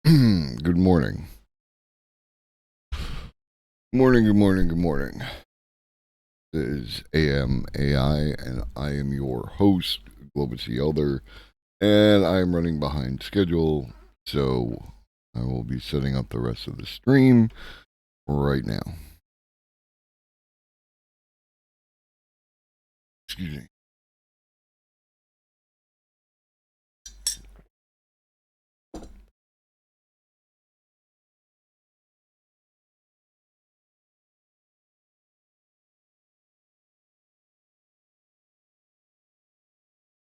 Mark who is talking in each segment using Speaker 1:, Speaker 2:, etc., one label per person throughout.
Speaker 1: Good morning. Morning, good morning, good morning. This is AM AI, and I am your host, Globus the Elder, and I am running behind schedule, so I will be setting up the rest of the stream right now. Excuse me.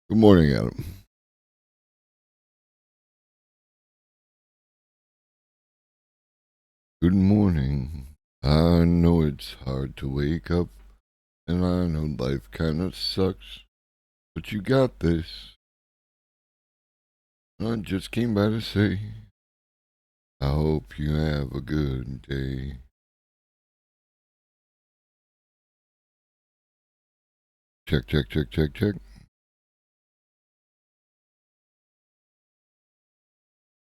Speaker 1: Good morning, Adam. Good morning. I know it's hard to wake up, and I know life kinda sucks, but you got this. I just came by to say, I hope you have a good day. Check, check, check, check, check.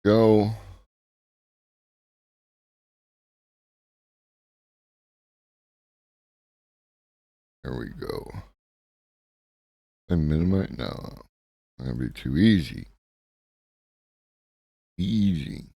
Speaker 1: Go. There we go. I minimize? No. That'd be too easy. Easy.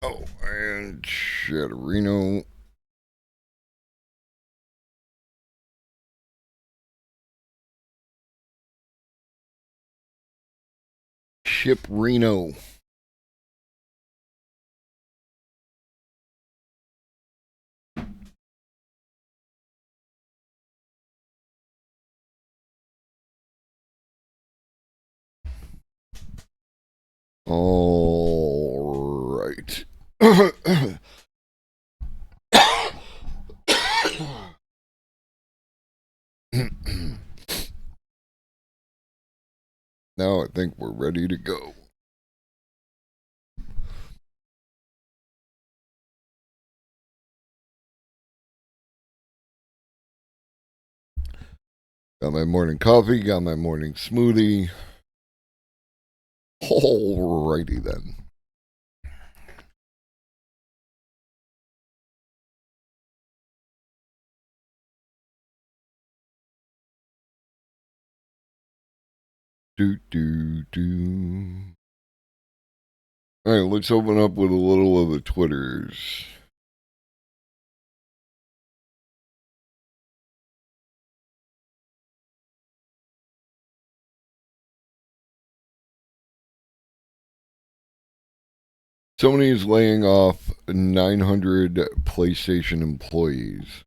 Speaker 1: Oh, and Shadarino. Ship Reno. All right. Now I think we're ready to go. Got my morning coffee, got my morning smoothie. Alrighty then. Do, do, do. Alright, let's open up with a little of the Twitters. Sony is laying off 900 PlayStation employees.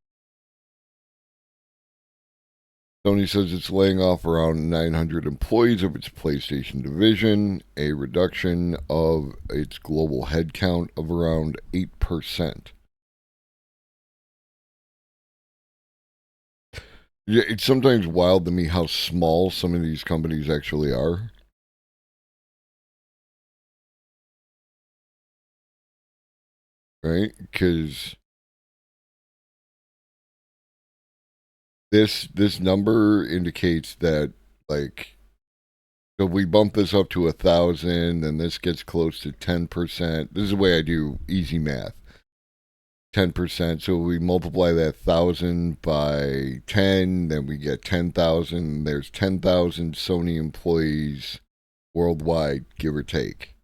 Speaker 1: Sony says it's laying off around 900 employees of its PlayStation division, a reduction of its global headcount of around 8%. Yeah, it's sometimes wild to me how small some of these companies actually are. Right? Because this number indicates that, like, if we bump this up to 1,000, then this gets close to 10%. This is the way I do easy math. 10%. So we multiply that 1,000 by 10, then we get 10,000. There's 10,000 Sony employees worldwide, give or take.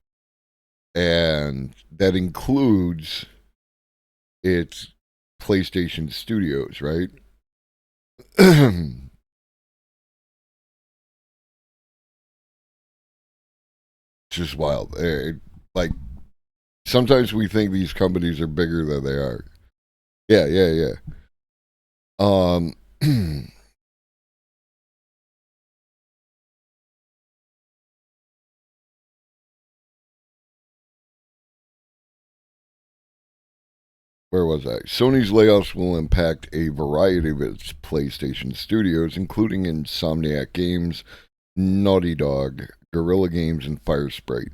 Speaker 1: And that includes its PlayStation Studios, right? Just wild. Like, sometimes we think these companies are bigger than they are. Yeah, yeah, yeah. Um, where was I? Sony's layoffs will impact a variety of its PlayStation studios, including Insomniac Games, Naughty Dog, Guerrilla Games, and Firesprite.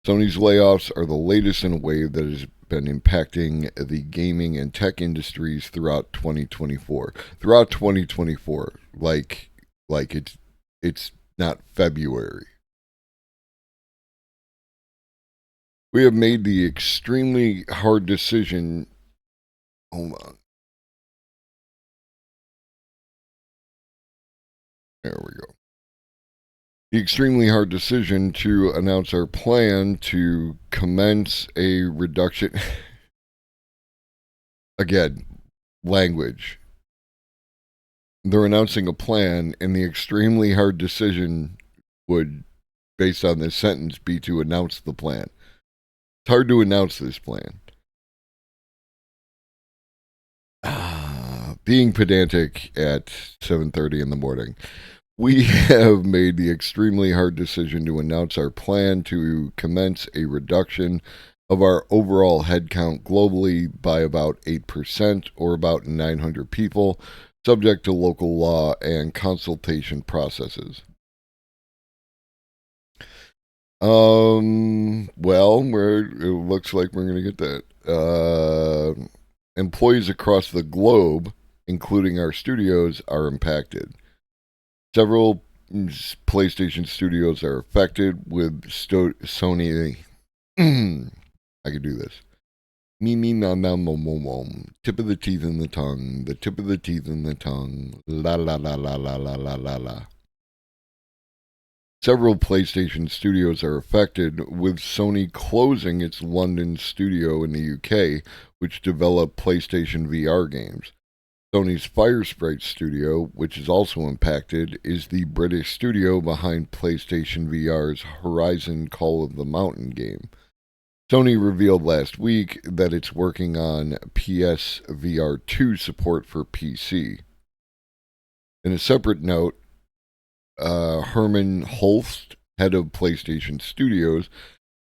Speaker 1: Sony's layoffs are the latest in a wave that has been impacting the gaming and tech industries throughout 2024. Throughout 2024, like it's not February. We have made the extremely hard decision. Hold on. There we go. The extremely hard decision to announce our plan to commence a reduction. Again, language. They're announcing a plan, and the extremely hard decision would, based on this sentence, be to announce the plan. It's hard to announce this plan. Being pedantic at 7:30 in the morning. We have made the extremely hard decision to announce our plan to commence a reduction of our overall headcount globally by about 8%, or about 900 people, subject to local law and consultation processes. Well, it looks like we're going to get that. Employees across the globe, including our studios, are impacted. Several PlayStation studios are affected, with Sony. I could do this. Me, nom, nom, mom, mom, mom. Tip of the teeth in the tongue. The tip of the teeth in the tongue. La, la, la, la, la, la, la, la, la. Several PlayStation studios are affected, with Sony closing its London studio in the UK, which developed PlayStation VR games. Sony's Firesprite studio, which is also impacted, is the British studio behind PlayStation VR's Horizon Call of the Mountain game. Sony revealed last week that it's working on PSVR 2 support for PC. In a separate note, Herman Holst, head of PlayStation Studios,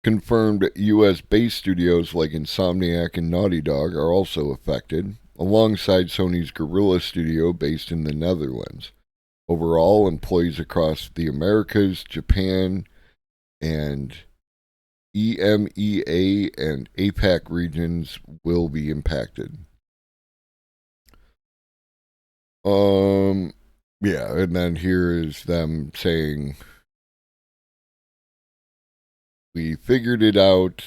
Speaker 1: confirmed US-based studios like Insomniac and Naughty Dog are also affected, alongside Sony's Guerrilla Studio based in the Netherlands. Overall, employees across the Americas, Japan, and EMEA and APAC regions will be impacted. Yeah, and then here is them saying, we figured it out,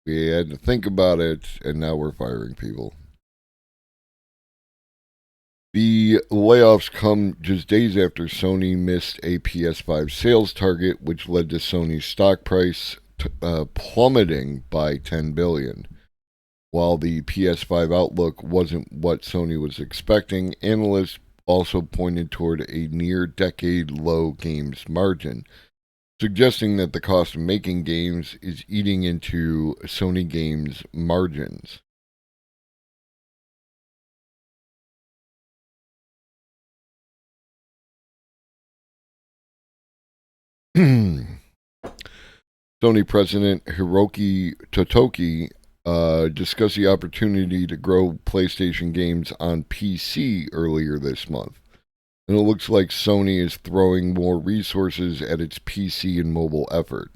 Speaker 1: we had to think about it, and now we're firing people. The layoffs come just days after Sony missed a PS5 sales target, which led to Sony's stock price plummeting by $10 billion. While the PS5 outlook wasn't what Sony was expecting, analysts also pointed toward a near-decade low games margin, suggesting that the cost of making games is eating into Sony games' margins. Sony President Hiroki Totoki discussed the opportunity to grow PlayStation games on PC earlier this month. And it looks like Sony is throwing more resources at its PC and mobile effort,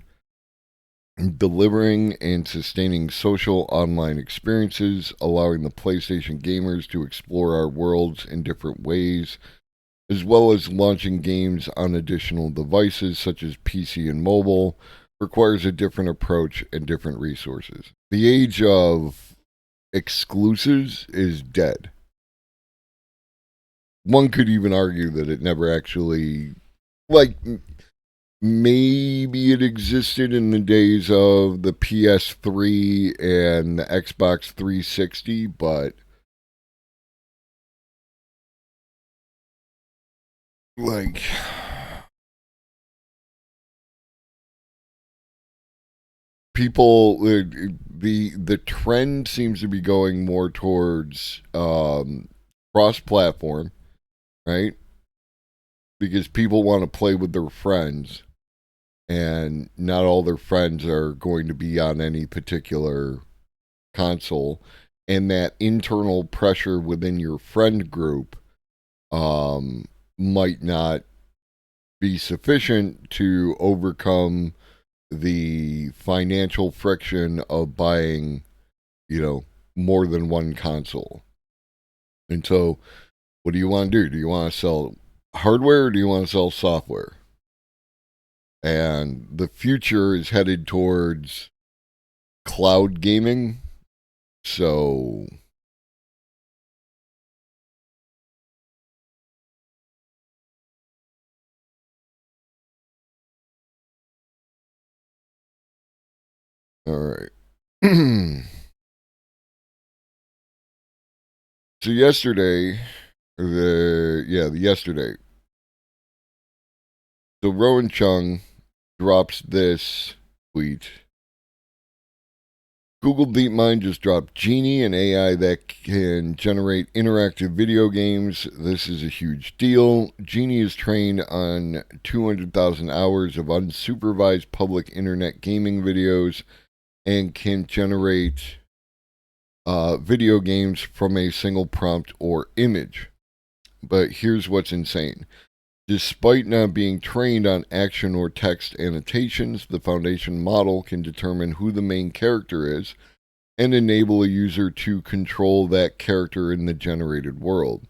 Speaker 1: delivering and sustaining social online experiences, allowing the PlayStation gamers to explore our worlds in different ways, as well as launching games on additional devices such as PC and mobile, requires a different approach and different resources. The age of exclusives is dead. One could even argue that it never actually, like, maybe it existed in the days of the PS3 and the Xbox 360, but like, people, the trend seems to be going more towards cross-platform, right? Because people want to play with their friends, and not all their friends are going to be on any particular console. and that internal pressure within your friend group might not be sufficient to overcome the financial friction of buying, more than one console. And so, what do you want to do? Do you want to sell hardware or do you want to sell software? And the future is headed towards cloud gaming. So, all right. So yesterday, yesterday. So Rowan Chung drops this tweet. Google DeepMind just dropped Genie, an AI that can generate interactive video games. This is a huge deal. Genie is trained on 200,000 hours of unsupervised public internet gaming videos and can generate video games from a single prompt or image. But here's what's insane. Despite not being trained on action or text annotations, the foundation model can determine who the main character is and enable a user to control that character in the generated world.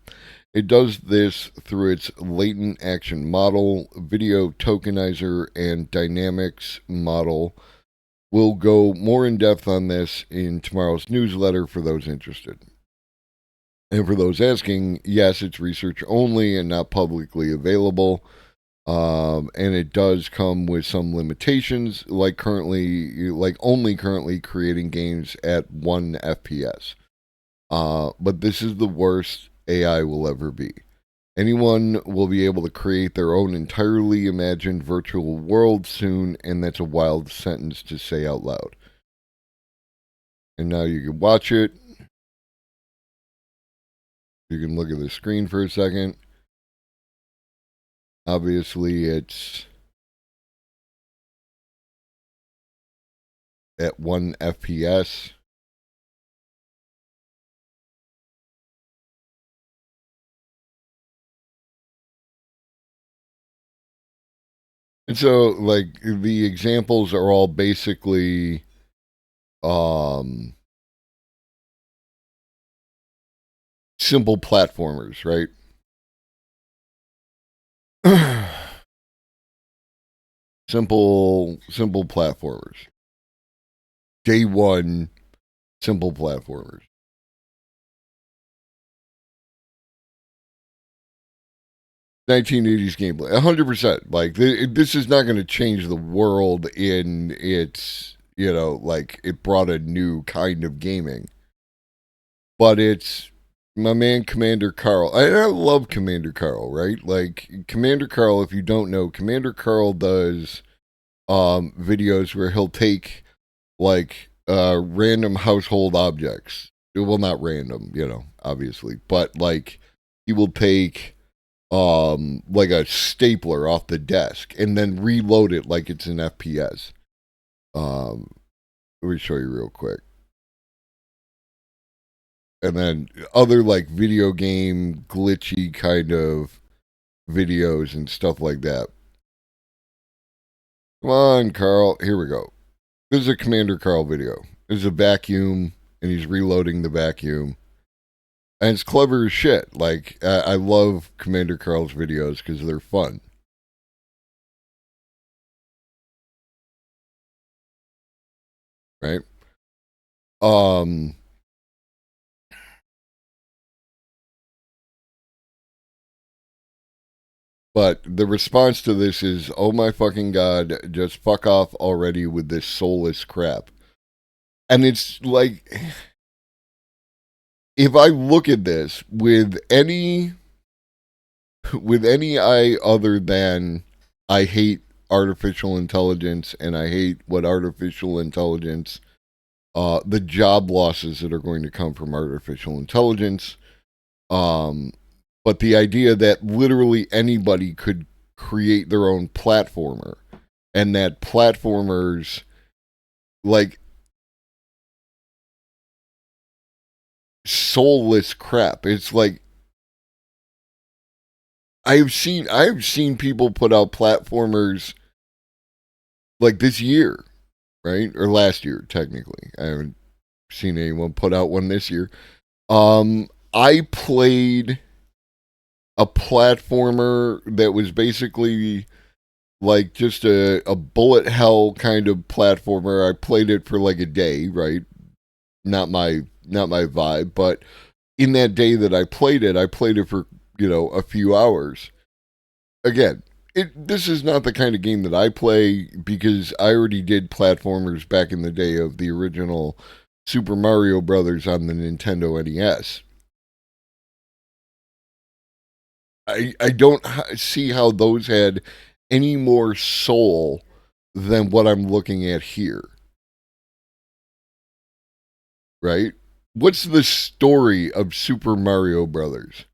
Speaker 1: It does this through its latent action model, video tokenizer, and dynamics model. We'll go more in depth on this in tomorrow's newsletter for those interested. And for those asking, yes, it's research only and not publicly available. And it does come with some limitations, like only currently creating games at 1 FPS. But this is the worst AI will ever be. Anyone will be able to create their own entirely imagined virtual world soon, and that's a wild sentence to say out loud. And now you can watch it. You can look at the screen for a second. Obviously, it's at 1 FPS. And so, like, the examples are all basically simple platformers, right? simple platformers. Day one, simple platformers. '80s gameplay, 100%. Like this is not going to change the world in its, like it brought a new kind of gaming, but it's my man Commander Carl. I love Commander Carl, right? Like Commander Carl, if you don't know, Commander Carl does videos where he'll take like random household objects. Well, not random, obviously, but like he will take like a stapler off the desk and then reload it like it's an FPS. Let me show you real quick. And then other like video game glitchy kind of videos and stuff like that. Come on, Carl. Here we go. This is a Commander Carl video. There's a vacuum, and he's reloading the vacuum. And it's clever as shit. Like, I love Commander Carl's videos because they're fun. Right? But the response to this is, oh my fucking god, just fuck off already with this soulless crap. And it's like, if I look at this with any eye other than I hate artificial intelligence and I hate what artificial intelligence, the job losses that are going to come from artificial intelligence, but the idea that literally anybody could create their own platformer and that platformers, like, soulless crap. It's like I've seen people put out platformers like this year, right? Or last year, technically. I haven't seen anyone put out one this year. I played a platformer that was basically like just a bullet hell kind of platformer. I played it for like a day, right? Not my vibe, but in that day that I played it for, a few hours. Again, this is not the kind of game that I play because I already did platformers back in the day of the original Super Mario Brothers on the Nintendo NES. I don't see how those had any more soul than what I'm looking at here, right? What's the story of Super Mario Brothers?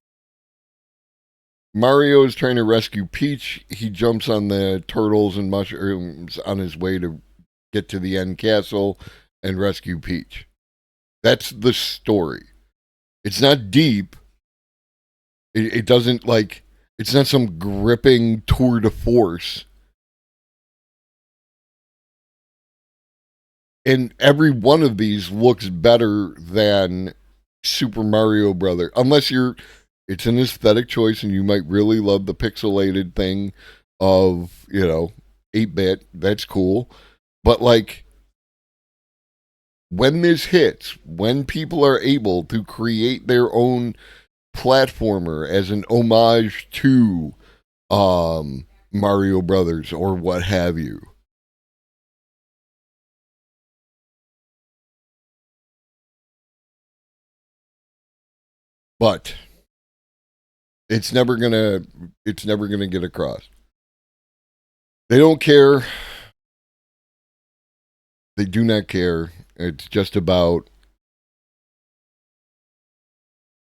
Speaker 1: Mario is trying to rescue Peach. He jumps on the turtles and mushrooms on his way to get to the end castle and rescue Peach. That's the story. It's not deep. It doesn't like. It's not some gripping tour de force. And every one of these looks better than Super Mario Brother, unless it's an aesthetic choice and you might really love the pixelated thing of 8-bit. That's cool, but like when this hits, when people are able to create their own platformer as an homage to Mario Brothers or what have you. But it's never gonna get across. They don't care. They do not care. It's just about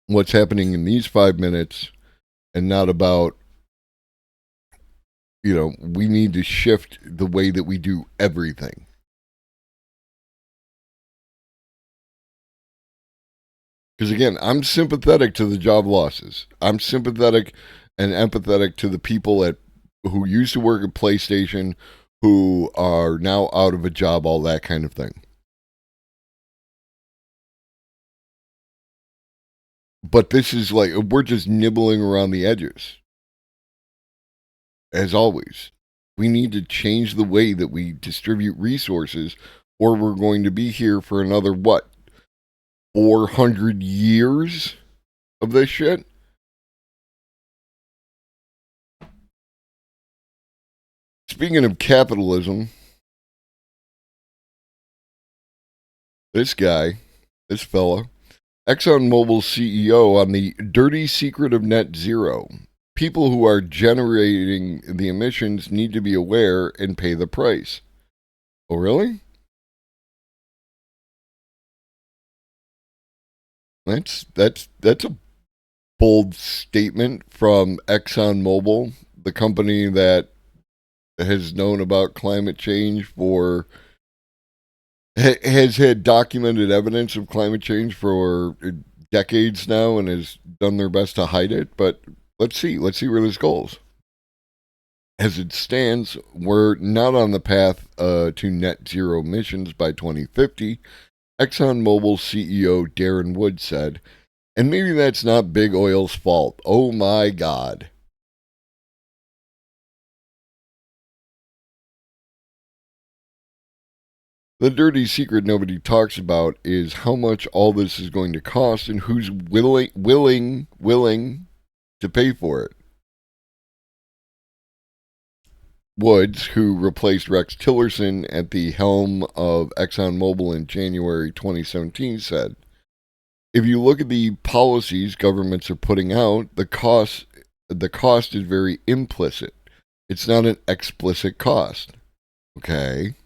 Speaker 1: what's happening in these 5 minutes and not about, we need to shift the way that we do everything. Because again, I'm sympathetic to the job losses. I'm sympathetic and empathetic to the people who used to work at PlayStation who are now out of a job, all that kind of thing. But this is like, we're just nibbling around the edges. As always, we need to change the way that we distribute resources, or we're going to be here for another, 400 years of this shit? Speaking of capitalism, this guy, this fella, ExxonMobil CEO on the dirty secret of net zero. People who are generating the emissions need to be aware and pay the price. Oh, really? That's a bold statement from ExxonMobil, the company that has known about climate change has had documented evidence of climate change for decades now and has done their best to hide it. But let's see where this goes. As it stands, we're not on the path to net zero emissions by 2050, ExxonMobil CEO Darren Wood said. And maybe that's not big oil's fault. Oh my God. The dirty secret nobody talks about is how much all this is going to cost and who's willing to pay for it. Woods, who replaced Rex Tillerson at the helm of ExxonMobil in January 2017, said, "If you look at the policies governments are putting out, the cost is very implicit. It's not an explicit cost." Okay.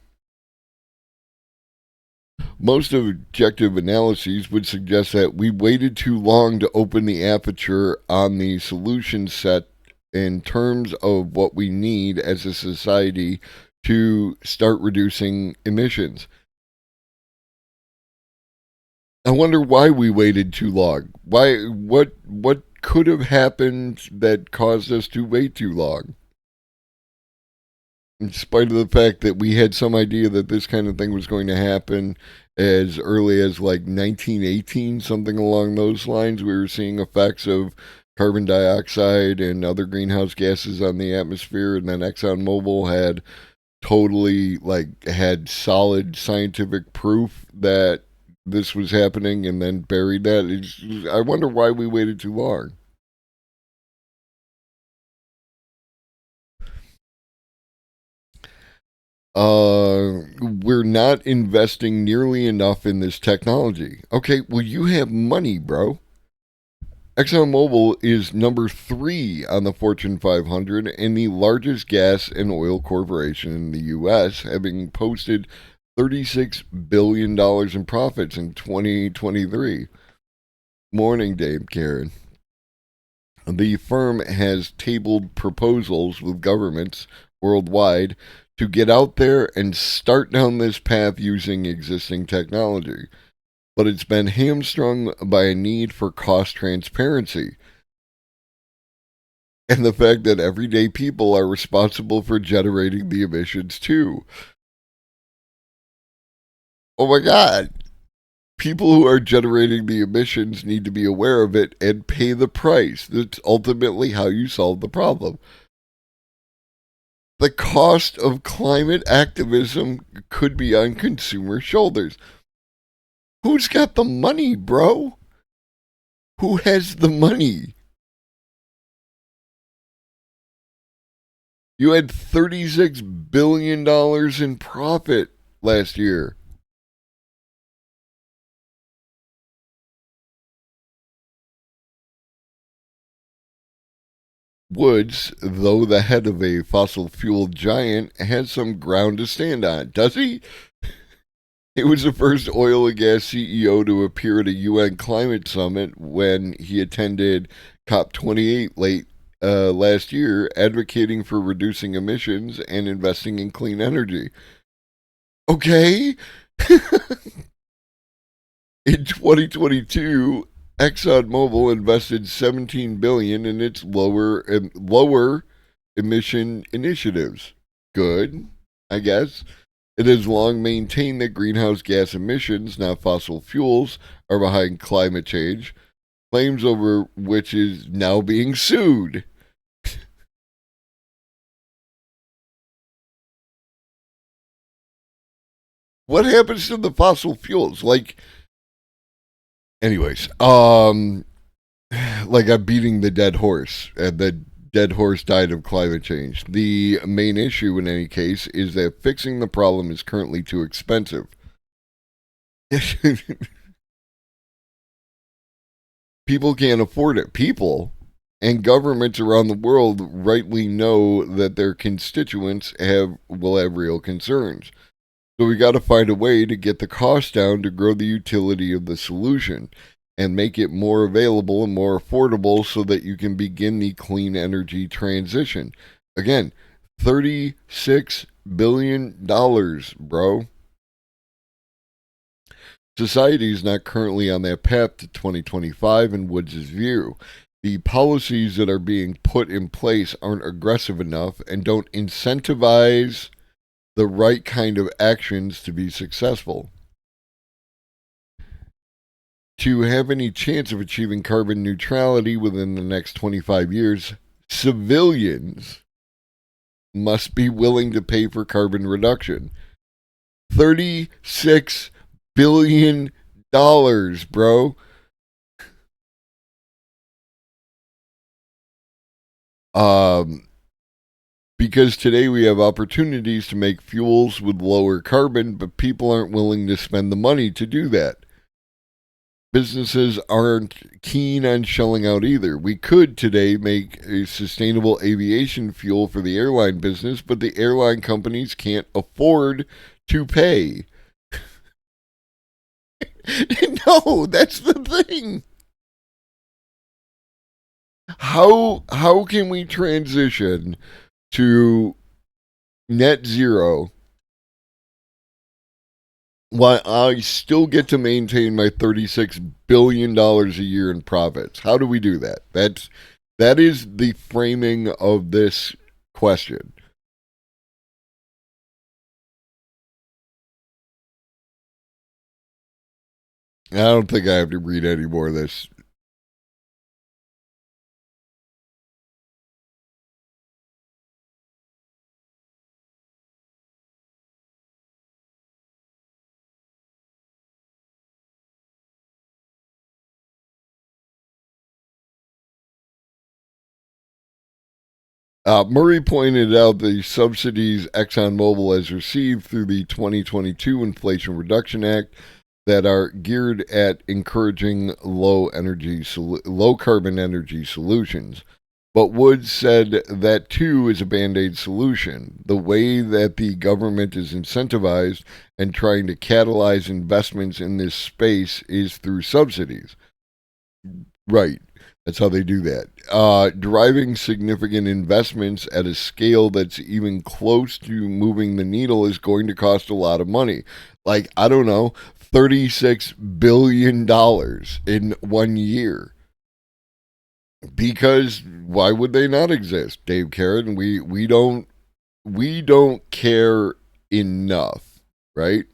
Speaker 1: Most objective analyses would suggest that we waited too long to open the aperture on the solution set in terms of what we need as a society to start reducing emissions. I wonder why we waited too long. Why? What could have happened that caused us to wait too long? In spite of the fact that we had some idea that this kind of thing was going to happen as early as like 1918, something along those lines, we were seeing effects of carbon dioxide and other greenhouse gases on the atmosphere, and then ExxonMobil had totally like had solid scientific proof that this was happening and then buried that. I wonder why we waited too long. We're not investing nearly enough in this technology. Okay, well, you have money, bro. ExxonMobil is number three on the Fortune 500 and the largest gas and oil corporation in the U.S., having posted $36 billion in profits in 2023. Morning, Dave Karen. The firm has tabled proposals with governments worldwide to get out there and start down this path using existing technology. But it's been hamstrung by a need for cost transparency and the fact that everyday people are responsible for generating the emissions too. Oh my God. People who are generating the emissions need to be aware of it and pay the price. That's ultimately how you solve the problem. The cost of climate activism could be on consumer shoulders. Who's got the money, bro? Who has the money? You had $36 billion in profit last year. Woods, though the head of a fossil fuel giant, has some ground to stand on, does he? He was the first oil and gas CEO to appear at a UN climate summit when he attended COP28 late last year, advocating for reducing emissions and investing in clean energy. Okay. In 2022, ExxonMobil invested 17 billion dollars in its lower emission initiatives. Good, I guess. It has long maintained that greenhouse gas emissions, not fossil fuels, are behind climate change, claims over which is now being sued. What happens to the fossil fuels? Anyways, like I'm beating the dead horse, and the dead horse died of climate change. The main issue, in any case, is that fixing the problem is currently too expensive. People can't afford it. People and governments around the world rightly know that their constituents will have real concerns. So we got to find a way to get the cost down to grow the utility of the solution and make it more available and more affordable so that you can begin the clean energy transition. Again, $36 billion, bro. Society is not currently on that path to 2025 in Woods' view. The policies that are being put in place aren't aggressive enough and don't incentivize the right kind of actions to be successful. To have any chance of achieving carbon neutrality within the next 25 years, civilians must be willing to pay for carbon reduction. $36 billion, bro. Because today we have opportunities to make fuels with lower carbon, but people aren't willing to spend the money to do that. Businesses aren't keen on shelling out either. We could today make a sustainable aviation fuel for the airline business, but the airline companies can't afford to pay. No, that's the thing. How can we transition to net zero while I still get to maintain my $36 billion a year in profits. How do we do that? That is the framing of this question. I don't think I have to read any more of this. Murray pointed out the subsidies ExxonMobil has received through the 2022 Inflation Reduction Act that are geared at encouraging low carbon energy solutions. But Woods said that too is a band aid solution. The way that the government is incentivized and trying to catalyze investments in this space is through subsidies. Right. That's how they do that. Driving significant investments at a scale that's even close to moving the needle is going to cost a lot of money. Like, I don't know, $36 billion in 1 year. Because why would they not exist, Dave Carrot? We don't care enough, right?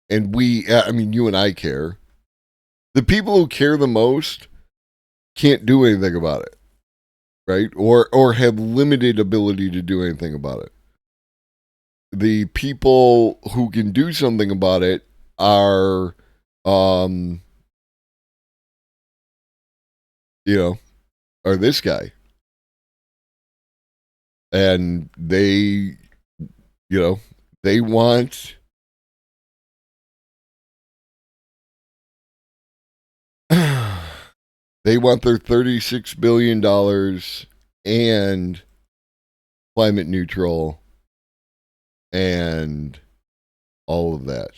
Speaker 1: And I mean, you and I care. The people who care the most can't do anything about it, right? Or have limited ability to do anything about it. The people who can do something about it are, um, you know, are this guy, and you know, they want. They want their $36 billion and climate neutral and all of that.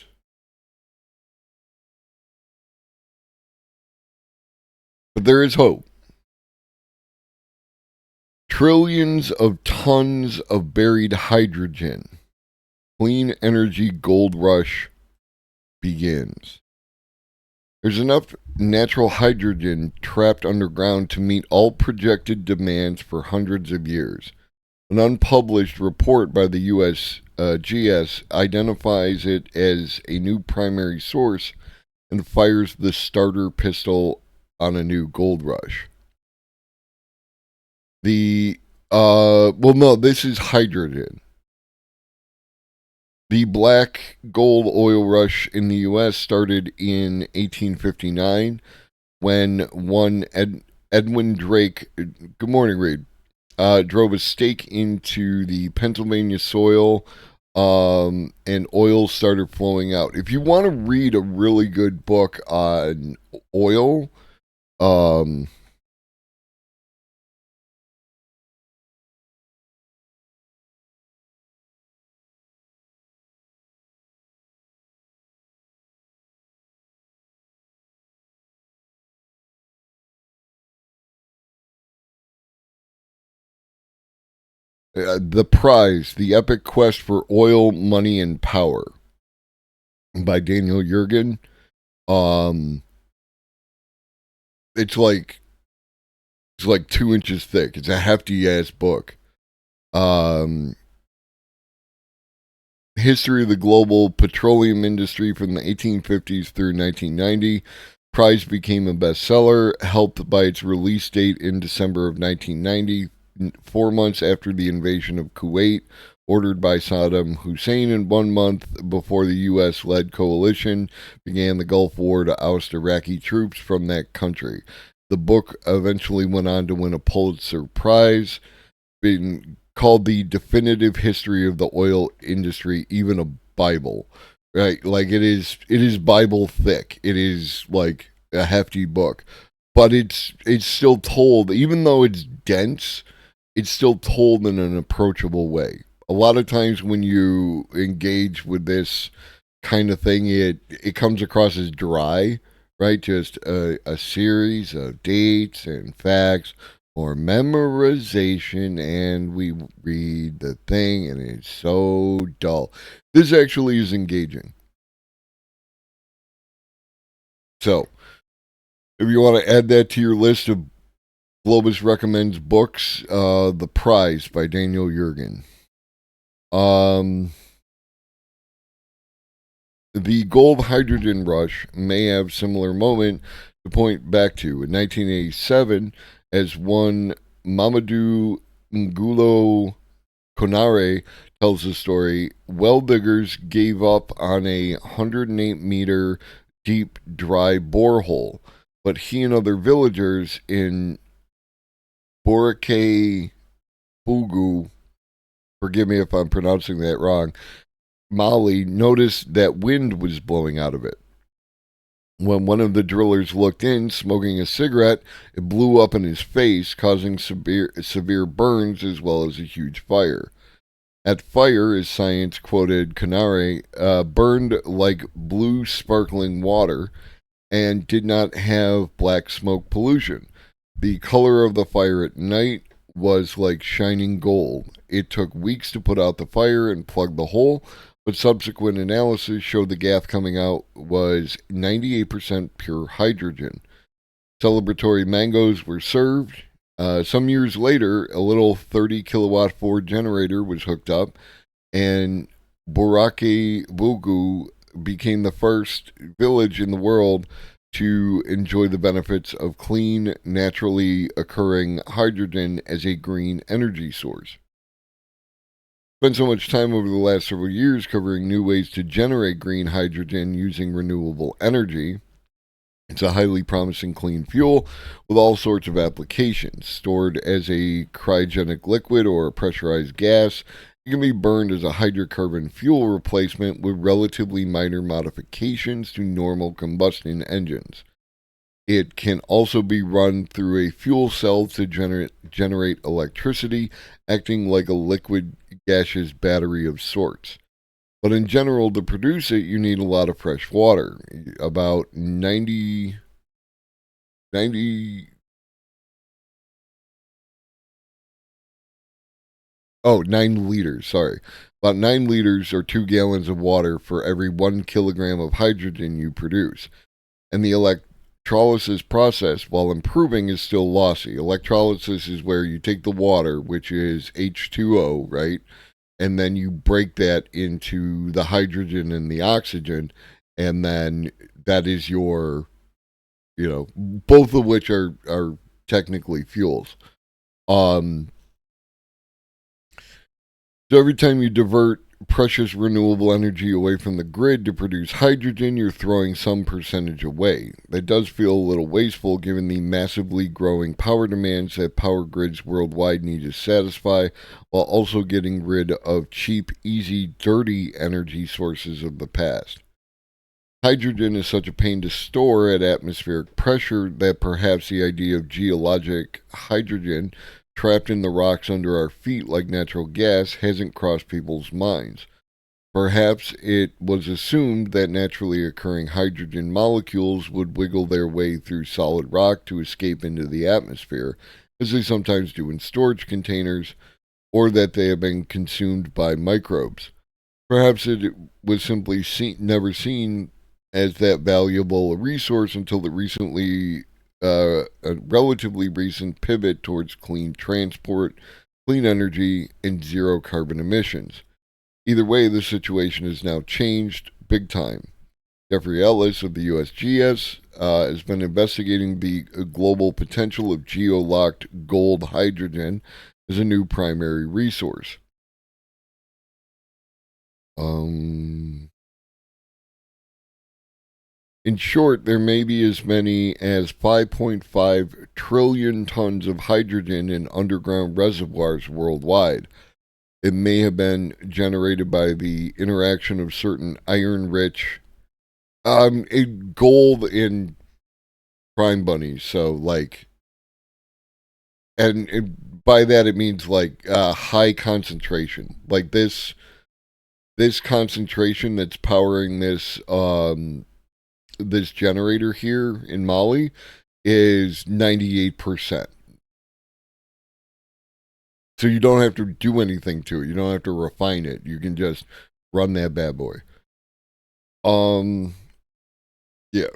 Speaker 1: But there is hope. Trillions of tons of buried hydrogen. Clean energy gold rush begins. There's enough natural hydrogen trapped underground to meet all projected demands for hundreds of years. An unpublished report by the USGS identifies it as a new primary source and fires the starter pistol on a new gold rush. Well, no, this is hydrogen. The black gold oil rush in the U.S. started in 1859 when Edwin Drake, good morning, Reed, drove a stake into the Pennsylvania soil, and oil started flowing out. If you want to read a really good book on oil, um, The Prize, The Epic Quest for Oil, Money, and Power by Daniel Yergin. Um, it's like it's like 2 inches thick. It's a hefty ass book. Um, History of the global petroleum industry from the 1850s through 1990. Prize became a bestseller, helped by its release date in December of 1990, 4 months after the invasion of Kuwait, ordered by Saddam Hussein, and 1 month before the U.S. led coalition began the Gulf War to oust Iraqi troops from that country. The book eventually went on to win a Pulitzer Prize, being called the definitive history of the oil industry, even a Bible. Right? Like it is Bible thick. It is like a hefty book. But it's still told, even though it's dense, it's still told in an approachable way. A lot of times when you engage with this kind of thing, it comes across as dry, right? Just a series of dates and facts, More memorization, and we read the thing, and it's so dull. This actually is engaging. So, if you want to add that to your list of Globus recommends books, The Prize by Daniel Yergin. The gold hydrogen rush may have similar moment to point back to. In 1987, as one Mamadou Ngulo Konare tells the story, well diggers gave up on a 108-meter deep dry borehole, but he and other villagers in Borake Bugu, forgive me if I'm pronouncing that wrong, Mali, noticed that wind was blowing out of it. When one of the drillers looked in, smoking a cigarette, it blew up in his face, causing severe burns as well as a huge fire. That fire, as science quoted Canare, burned like blue sparkling water and did not have black smoke pollution. The color of the fire at night was like shining gold. It took weeks to put out the fire and plug the hole, but subsequent analysis showed the gas coming out was 98% pure hydrogen. Celebratory mangoes were served. Some years later, a little 30 kilowatt Ford generator was hooked up, and Borake Bugu became the first village in the world to enjoy the benefits of clean, naturally occurring hydrogen as a green energy source. Spent so much time over the last several years covering new ways to generate green hydrogen using renewable energy. It's a highly promising clean fuel with all sorts of applications. Stored as a cryogenic liquid or a pressurized gas, it can be burned as a hydrocarbon fuel replacement with relatively minor modifications to normal combustion engines. It can also be run through a fuel cell to generate electricity, acting like a liquid gaseous battery of sorts. But in general, to produce it, you need a lot of fresh water. About 90 oh, 9 liters, sorry. About 9 liters or 2 gallons of water for every 1 kilogram of hydrogen you produce. And the electrolysis process, while improving, is still lossy. Electrolysis is where you take the water, which is H2O, right? And then you break that into the hydrogen and the oxygen, and then that is your, both of which are technically fuels. So every time you divert precious renewable energy away from the grid to produce hydrogen, you're throwing some percentage away. That does feel a little wasteful given the massively growing power demands that power grids worldwide need to satisfy, while also getting rid of cheap, easy, dirty energy sources of the past. Hydrogen is such a pain to store at atmospheric pressure that perhaps the idea of geologic hydrogen trapped in the rocks under our feet like natural gas hasn't crossed people's minds. Perhaps it was assumed that naturally occurring hydrogen molecules would wiggle their way through solid rock to escape into the atmosphere, as they sometimes do in storage containers, or that they have been consumed by microbes. Perhaps it was simply never seen as that valuable a resource until a relatively recent pivot towards clean transport, clean energy, and zero carbon emissions. Either way, the situation has now changed big time. Jeffrey Ellis of the USGS has been investigating the global potential of geo-locked gold hydrogen as a new primary resource. In short, there may be as many as 5.5 trillion tons of hydrogen in underground reservoirs worldwide. It may have been generated by the interaction of certain iron-rich, gold in prime bunnies. So, by that it means high concentration. Like this concentration that's powering this generator here in Mali is 98%. So you don't have to do anything to it. You don't have to refine it. You can just run that bad boy. Yeah.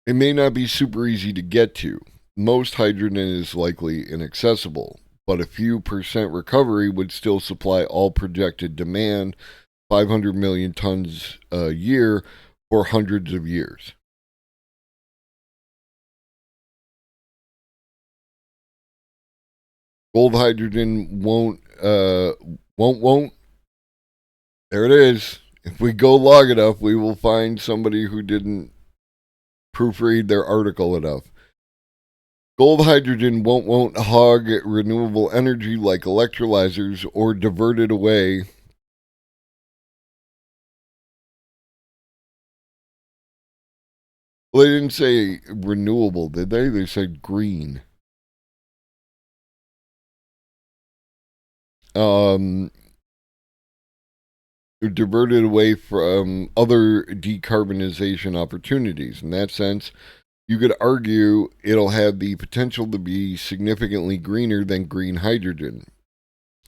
Speaker 1: It may not be super easy to get to. Most hydrogen is likely inaccessible, but a few percent recovery would still supply all projected demand, 500 million tons a year, for hundreds of years. Gold hydrogen won't. There it is. If we go long enough, we will find somebody who didn't proofread their article enough. Gold hydrogen won't hog renewable energy like electrolyzers or divert it away. Well, they didn't say renewable, did they? They said green. Um, diverted away from other decarbonization opportunities. In that sense, you could argue it'll have the potential to be significantly greener than green hydrogen.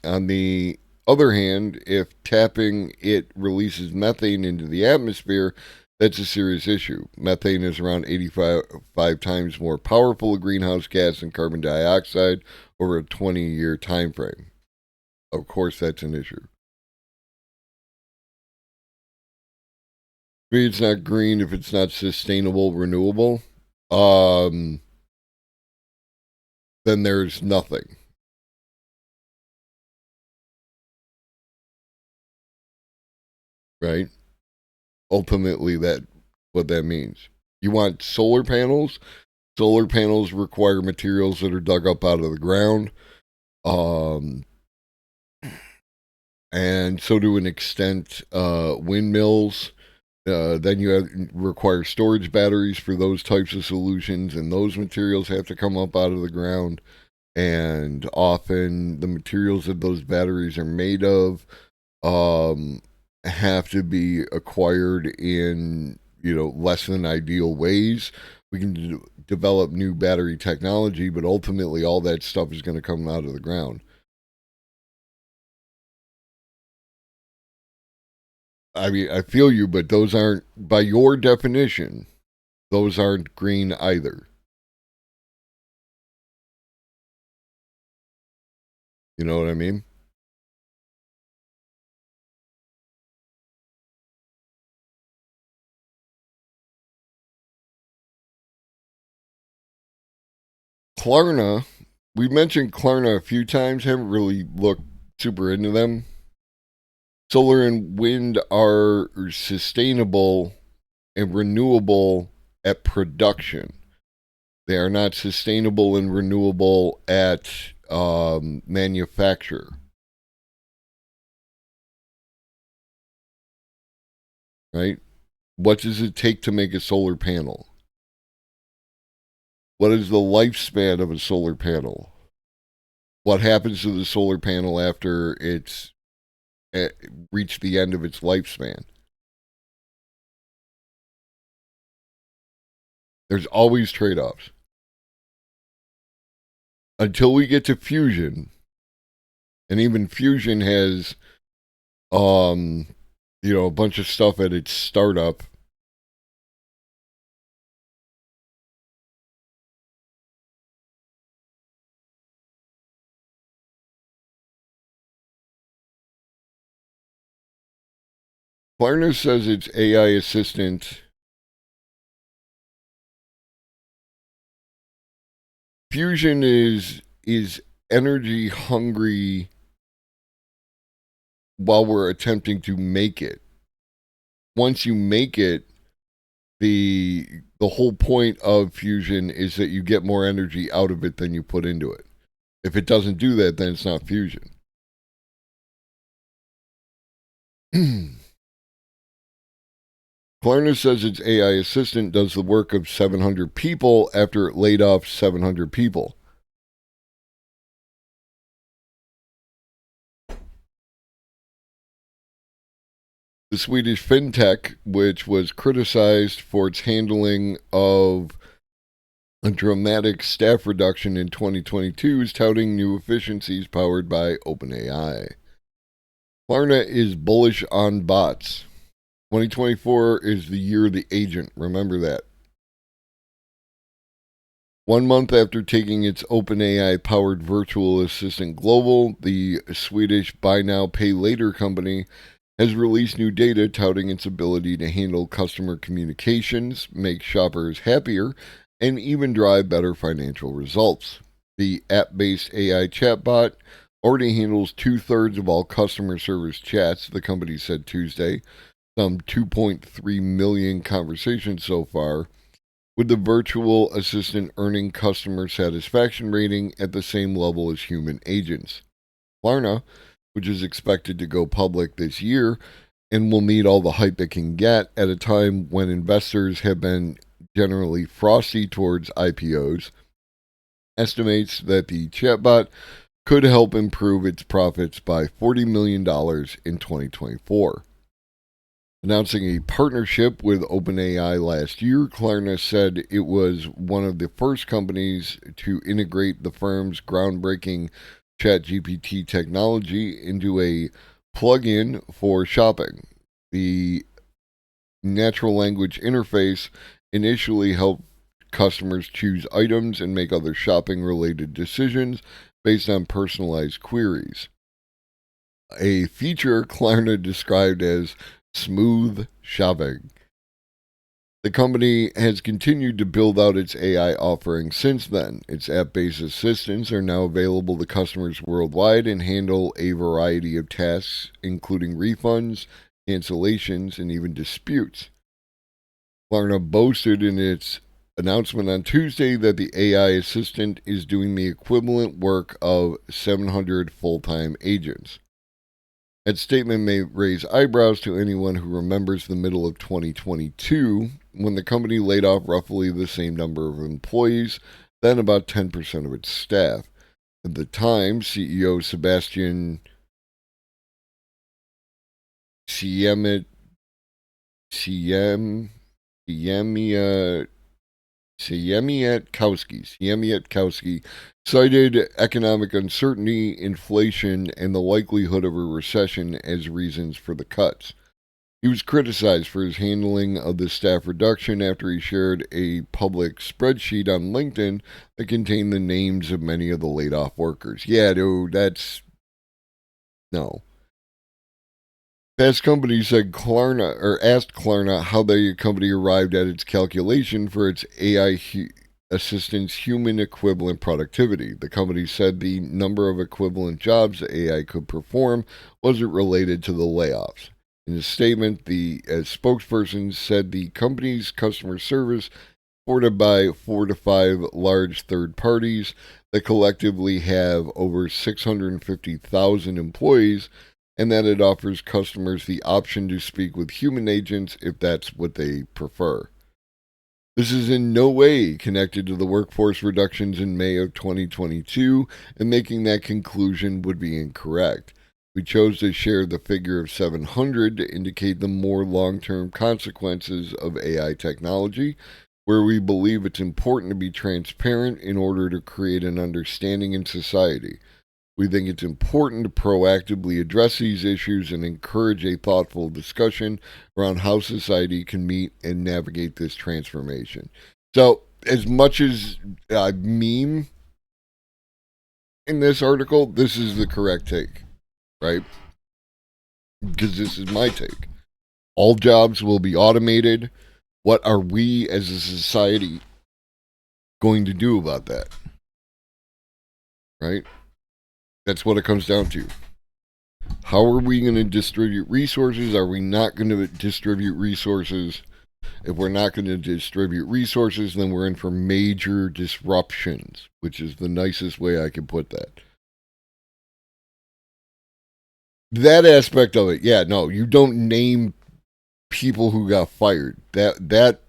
Speaker 1: On the other hand, if tapping it releases methane into the atmosphere, that's a serious issue. Methane is around 85 times more powerful a greenhouse gas than carbon dioxide over a 20-year time frame. Of course, that's an issue. Maybe it's not green if it's not sustainable, renewable. Um, then there's nothing. Right? Ultimately, that what that means. You want solar panels? Solar panels require materials that are dug up out of the ground. Um, and so to an extent, windmills. Then you require storage batteries for those types of solutions, and those materials have to come up out of the ground. And often the materials that those batteries are made of um, have to be acquired in less than ideal ways. We can develop new battery technology, but ultimately all that stuff is going to come out of the ground. I mean, I feel you, but those aren't, by your definition, those aren't green either. You know what I mean? Klarna, we mentioned Klarna a few times, haven't really looked super into them. Solar and wind are sustainable and renewable at production. They are not sustainable and renewable at manufacture. Right? What does it take to make a solar panel? What is the lifespan of a solar panel? What happens to the solar panel after it's reached the end of its lifespan? There's always trade offs. Until we get to fusion, and even fusion has um a bunch of stuff at its startup. Klarna says its AI assistant fusion is energy hungry while we're attempting to make it. Once you make it, the whole point of fusion is that you get more energy out of it than you put into it. If it doesn't do that, then it's not fusion. Klarna says its AI assistant does the work of 700 people after it laid off 700 people. The Swedish fintech, which was criticized for its handling of a dramatic staff reduction in 2022 is touting new efficiencies powered by OpenAI. Klarna is bullish on bots. 2024 is the year of the agent. Remember that. 1 month after taking its OpenAI powered virtual assistant global, the Swedish buy now pay later company has released new data touting its ability to handle customer communications, make shoppers happier, and even drive better financial results. The app-based AI chatbot already handles 2/3 of all customer service chats, the company said Tuesday, some 2.3 million conversations so far, with the virtual assistant earning customer satisfaction rating at the same level as human agents. Klarna, which is expected to go public this year and will need all the hype it can get at a time when investors have been generally frosty towards IPOs, estimates that the chatbot could help improve its profits by $40 million in 2024. Announcing a partnership with OpenAI last year, Klarna said it was one of the first companies to integrate the firm's groundbreaking ChatGPT technology into a plug-in for shopping. The natural language interface initially helped customers choose items and make other shopping-related decisions based on personalized queries. A feature Klarna described as smooth shopping. The company has continued to build out its AI offering since then. Its app-based assistants are now available to customers worldwide and handle a variety of tasks, including refunds, cancellations, and even disputes. Klarna boasted in its announcement on Tuesday that the AI assistant is doing the equivalent work of 700 full-time agents. That statement may raise eyebrows to anyone who remembers the middle of 2022, when the company laid off roughly the same number of employees, then about 10% of its staff. At the time, CEO Sebastian Siemiatkowski cited economic uncertainty, inflation, and the likelihood of a recession as reasons for the cuts. He was criticized for his handling of the staff reduction after he shared a public spreadsheet on LinkedIn that contained the names of many of the laid off workers. Yeah, dude, that's... no. Fast Company said asked Klarna how the company arrived at its calculation for its AI assistant's human equivalent productivity. The company said the number of equivalent jobs the AI could perform wasn't related to the layoffs. In a statement, the spokesperson said the company's customer service, supported by 4 to 5 large third parties that collectively have over 650,000 employees, and that it offers customers the option to speak with human agents if that's what they prefer. This is in no way connected to the workforce reductions in May of 2022, and making that conclusion would be incorrect. We chose to share the figure of 700 to indicate the more long-term consequences of AI technology, where we believe it's important to be transparent in order to create an understanding in society. We think it's important to proactively address these issues and encourage a thoughtful discussion around how society can meet and navigate this transformation. So, as much as I meme in this article, this is the correct take, right? Because this is my take. All jobs will be automated. What are we as a society going to do about that? Right? That's what it comes down to. How are we going to distribute resources? Are we not going to distribute resources? If we're not going to distribute resources, then we're in for major disruptions, which is the nicest way I can put that. That aspect of it, yeah, no, you don't name people who got fired. That's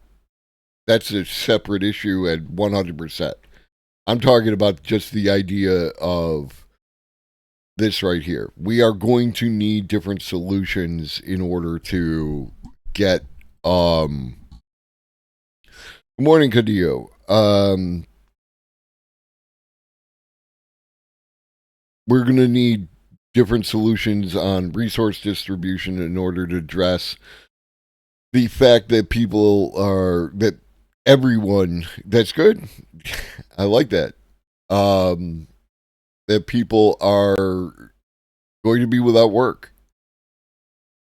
Speaker 1: a separate issue at 100%. I'm talking about just the idea of this right here. We are going to need different solutions in order to get good morning, Cadillo. we're going to need different solutions on resource distribution in order to address the fact that that everyone, that's good. I like that. Um, that people are going to be without work.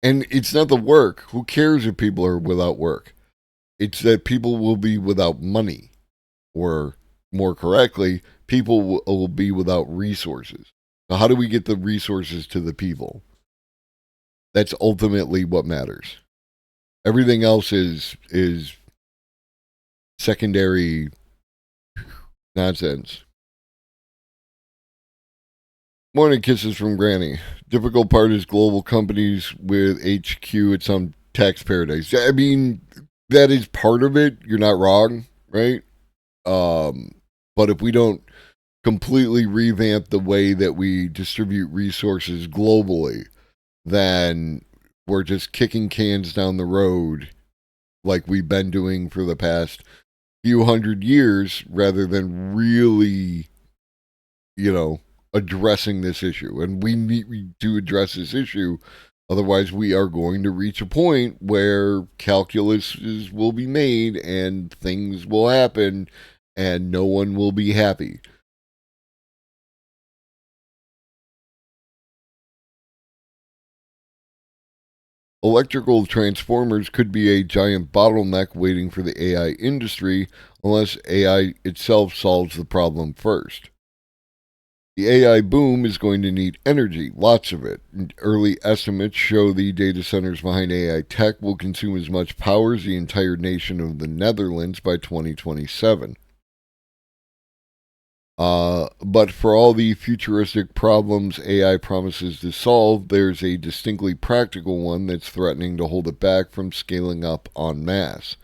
Speaker 1: And it's not the work. Who cares if people are without work? It's that people will be without money, or more correctly, people will be without resources. So, how do we get the resources to the people? That's ultimately what matters. Everything else is secondary nonsense. Morning kisses from Granny. Difficult part is global companies with HQ at some tax paradise. I mean, that is part of it. You're not wrong, right? But if we don't completely revamp the way that we distribute resources globally, then we're just kicking cans down the road like we've been doing for the past few hundred years rather than really, you know, addressing this issue. And we need to address this issue. Otherwise, we are going to reach a point where calculus will be made and things will happen and no one will be happy. Electrical transformers could be a giant bottleneck waiting for the AI industry unless AI itself solves the problem first. The AI boom is going to need energy, lots of it. Early estimates show the data centers behind AI tech will consume as much power as the entire nation of the Netherlands by 2027. But for all the futuristic problems AI promises to solve, there's a distinctly practical one that's threatening to hold it back from scaling up en masse.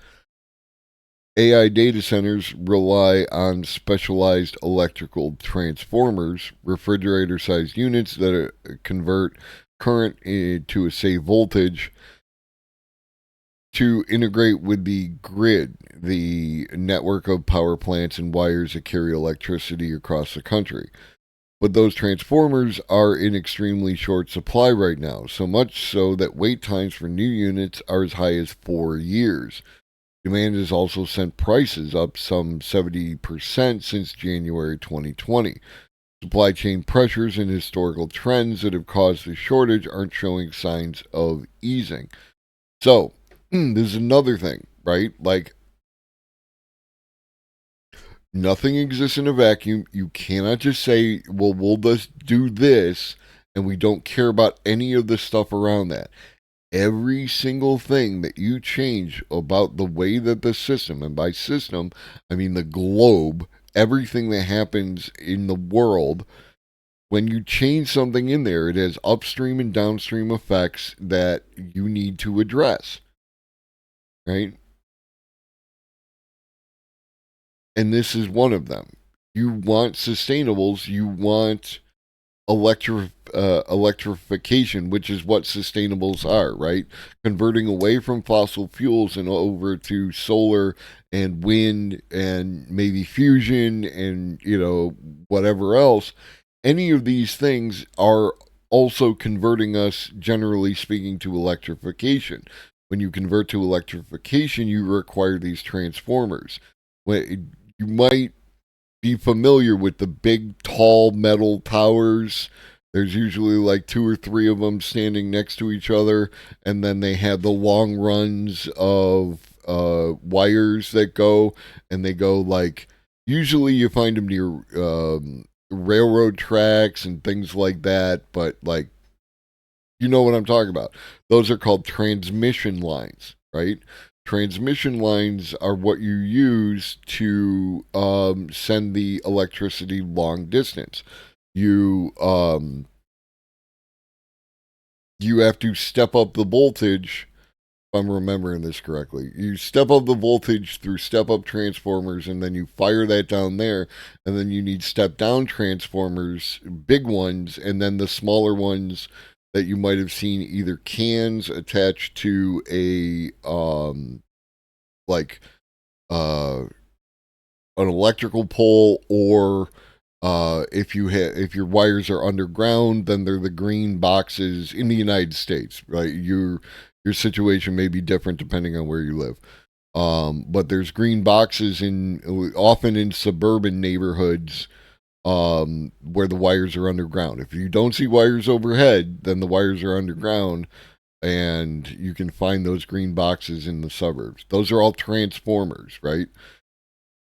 Speaker 1: AI data centers rely on specialized electrical transformers, refrigerator sized units that convert current to a safe voltage to integrate with the grid, the network of power plants and wires that carry electricity across the country. But those transformers are in extremely short supply right now, so much so that wait times for new units are as high as 4 years. Demand has also sent prices up some 70% since January 2020. Supply chain pressures and historical trends that have caused the shortage aren't showing signs of easing. So, there's another thing, right? Like, nothing exists in a vacuum. You cannot just say, well, we'll just do this, and we don't care about any of the stuff around that. Every single thing that you change about the way that the system, and by system, I mean the globe, everything that happens in the world, when you change something in there, it has upstream and downstream effects that you need to address, right? And this is one of them. You want sustainables, you want electrification, which is what sustainables are, right? Converting away from fossil fuels and over to solar and wind and maybe fusion and, whatever else. Any of these things are also converting us, generally speaking, to electrification. When you convert to electrification, you require these transformers. You might be familiar with the big, tall metal towers. There's usually like two or three of them standing next to each other, and then they have the long runs of wires that go, and they go like, usually you find them near railroad tracks and things like that, but like, you know what I'm talking about. Those are called transmission lines, right? Transmission lines are what you use to send the electricity long distance. You you have to step up the voltage. If I'm remembering this correctly, you step up the voltage through step up transformers, and then you fire that down there, and then you need step down transformers, big ones, and then the smaller ones that you might have seen either cans attached to a like uh an electrical pole, or if your wires are underground, then they're the green boxes in the United States, right? Your situation may be different depending on where you live. But there's green boxes often in suburban neighborhoods where the wires are underground. If you don't see wires overhead, then the wires are underground, and you can find those green boxes in the suburbs. Those are all transformers, right?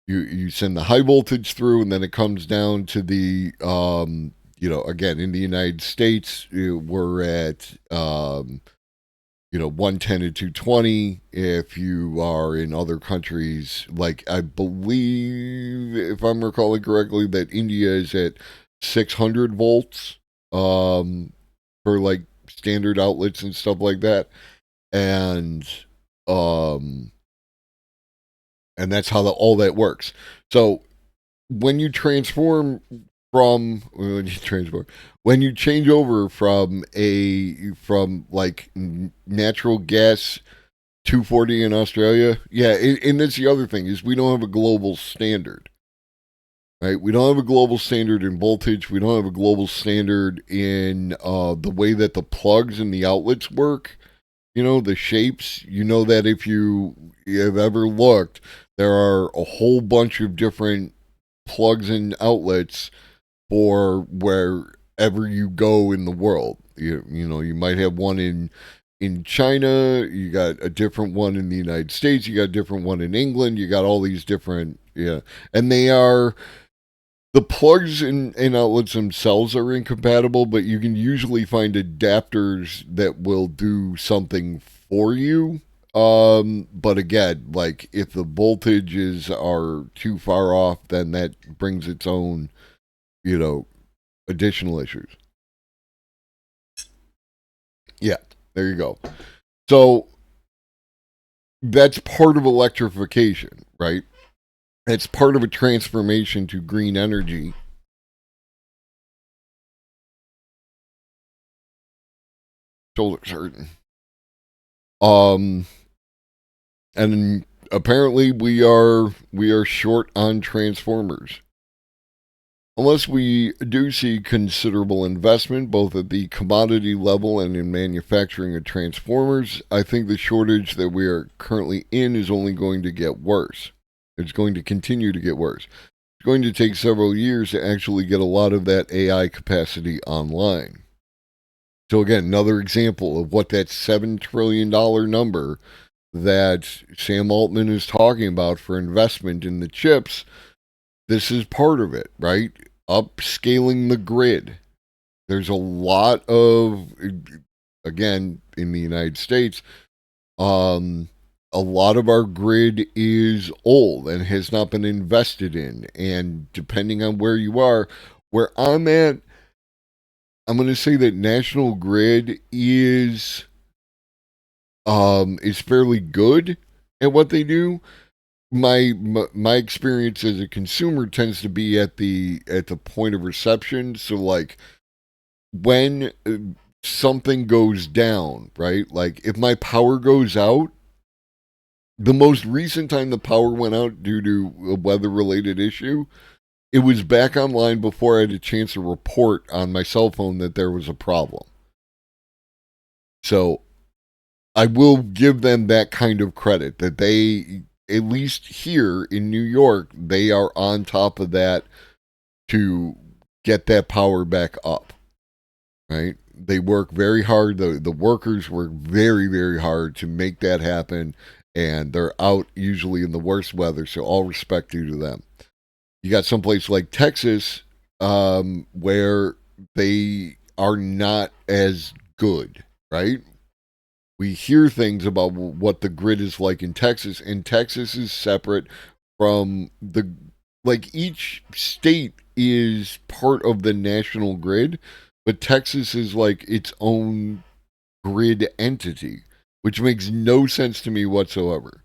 Speaker 1: You send the high voltage through, and then it comes down to the again, in the United States, we're at 110 and 220. If you are in other countries, like I believe, if I'm recalling correctly, that India is at 600 volts for like standard outlets and stuff like that. And um and that's how all that works. So when you transform when you change over from like natural gas 240 in Australia, yeah, and that's the other thing, is we don't have a global standard, right? We don't have a global standard in voltage. We don't have a global standard in the way that the plugs and the outlets work. The shapes. That if you have ever looked, there are a whole bunch of different plugs and outlets for wherever you go in the world. You might have one in China, you got a different one in the United States, you got a different one in England, you got all these different, and the plugs and outlets themselves are incompatible, but you can usually find adapters that will do something for you. But again, like if the voltages are too far off, then that brings its own, you know, additional issues. Yeah, there you go. So that's part of electrification, right? It's part of a transformation to green energy. Shoulders hurting. Um, and apparently we are short on transformers. Unless we do see considerable investment both at the commodity level and in manufacturing of transformers, I think the shortage that we are currently in is only going to get worse. It's going to continue to get worse. It's going to take several years to actually get a lot of that AI capacity online. So, again, another example of what that $7 trillion number that Sam Altman is talking about for investment in the chips, this is part of it, right? Upscaling the grid. There's a lot of, again, in the United States, a lot of our grid is old and has not been invested in. And depending on where you are, where I'm at, I'm going to say that National Grid is fairly good at what they do. My experience as a consumer tends to be at the point of reception. So like when something goes down, right? Like if my power goes out, the most recent time the power went out due to a weather related issue, it was back online before I had a chance to report on my cell phone that there was a problem. So I will give them that kind of credit that they, at least here in New York, they are on top of that to get that power back up, right? They work very hard. The workers work very, very hard to make that happen, and they're out usually in the worst weather, so all respect due to them. You got someplace like Texas, where they are not as good, right? We hear things about what the grid is like in Texas, and Texas is separate from like each state is part of the national grid, but Texas is like its own grid entity, which makes no sense to me whatsoever.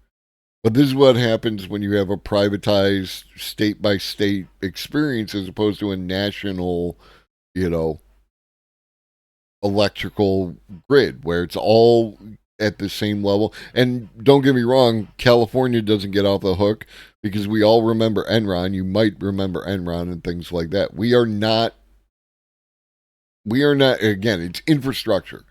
Speaker 1: But this is what happens when you have a privatized state by state experience as opposed to a national, you know, electrical grid where it's all at the same level. And don't get me wrong, California doesn't get off the hook because we all remember Enron. You might remember Enron and things like that. We are not, again, it's infrastructure.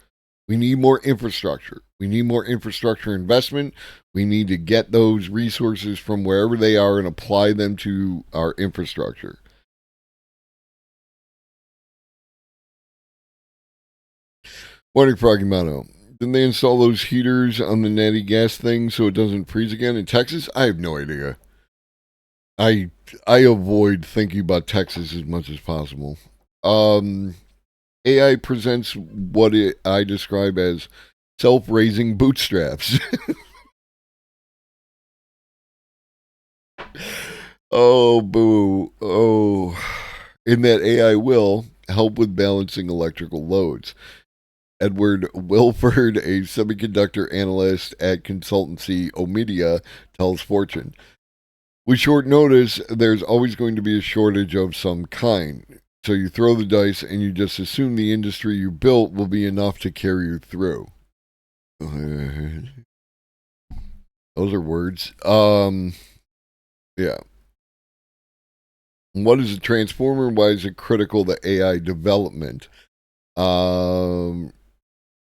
Speaker 1: We need more infrastructure. We need more infrastructure investment. We need to get those resources from wherever they are and apply them to our infrastructure. Morning, Froggy Mono. Didn't they install those heaters on the natty gas thing so it doesn't freeze again in Texas? I have no idea. I avoid thinking about Texas as much as possible. AI presents I describe as self-raising bootstraps. Oh, boo. Oh. In that AI will help with balancing electrical loads. Edward Wilford, a semiconductor analyst at consultancy Omidia, tells Fortune. With short notice, there's always going to be a shortage of some kind. So you throw the dice and you just assume the industry you built will be enough to carry you through. Those are words. Yeah. What is a transformer? Why is it critical to AI development?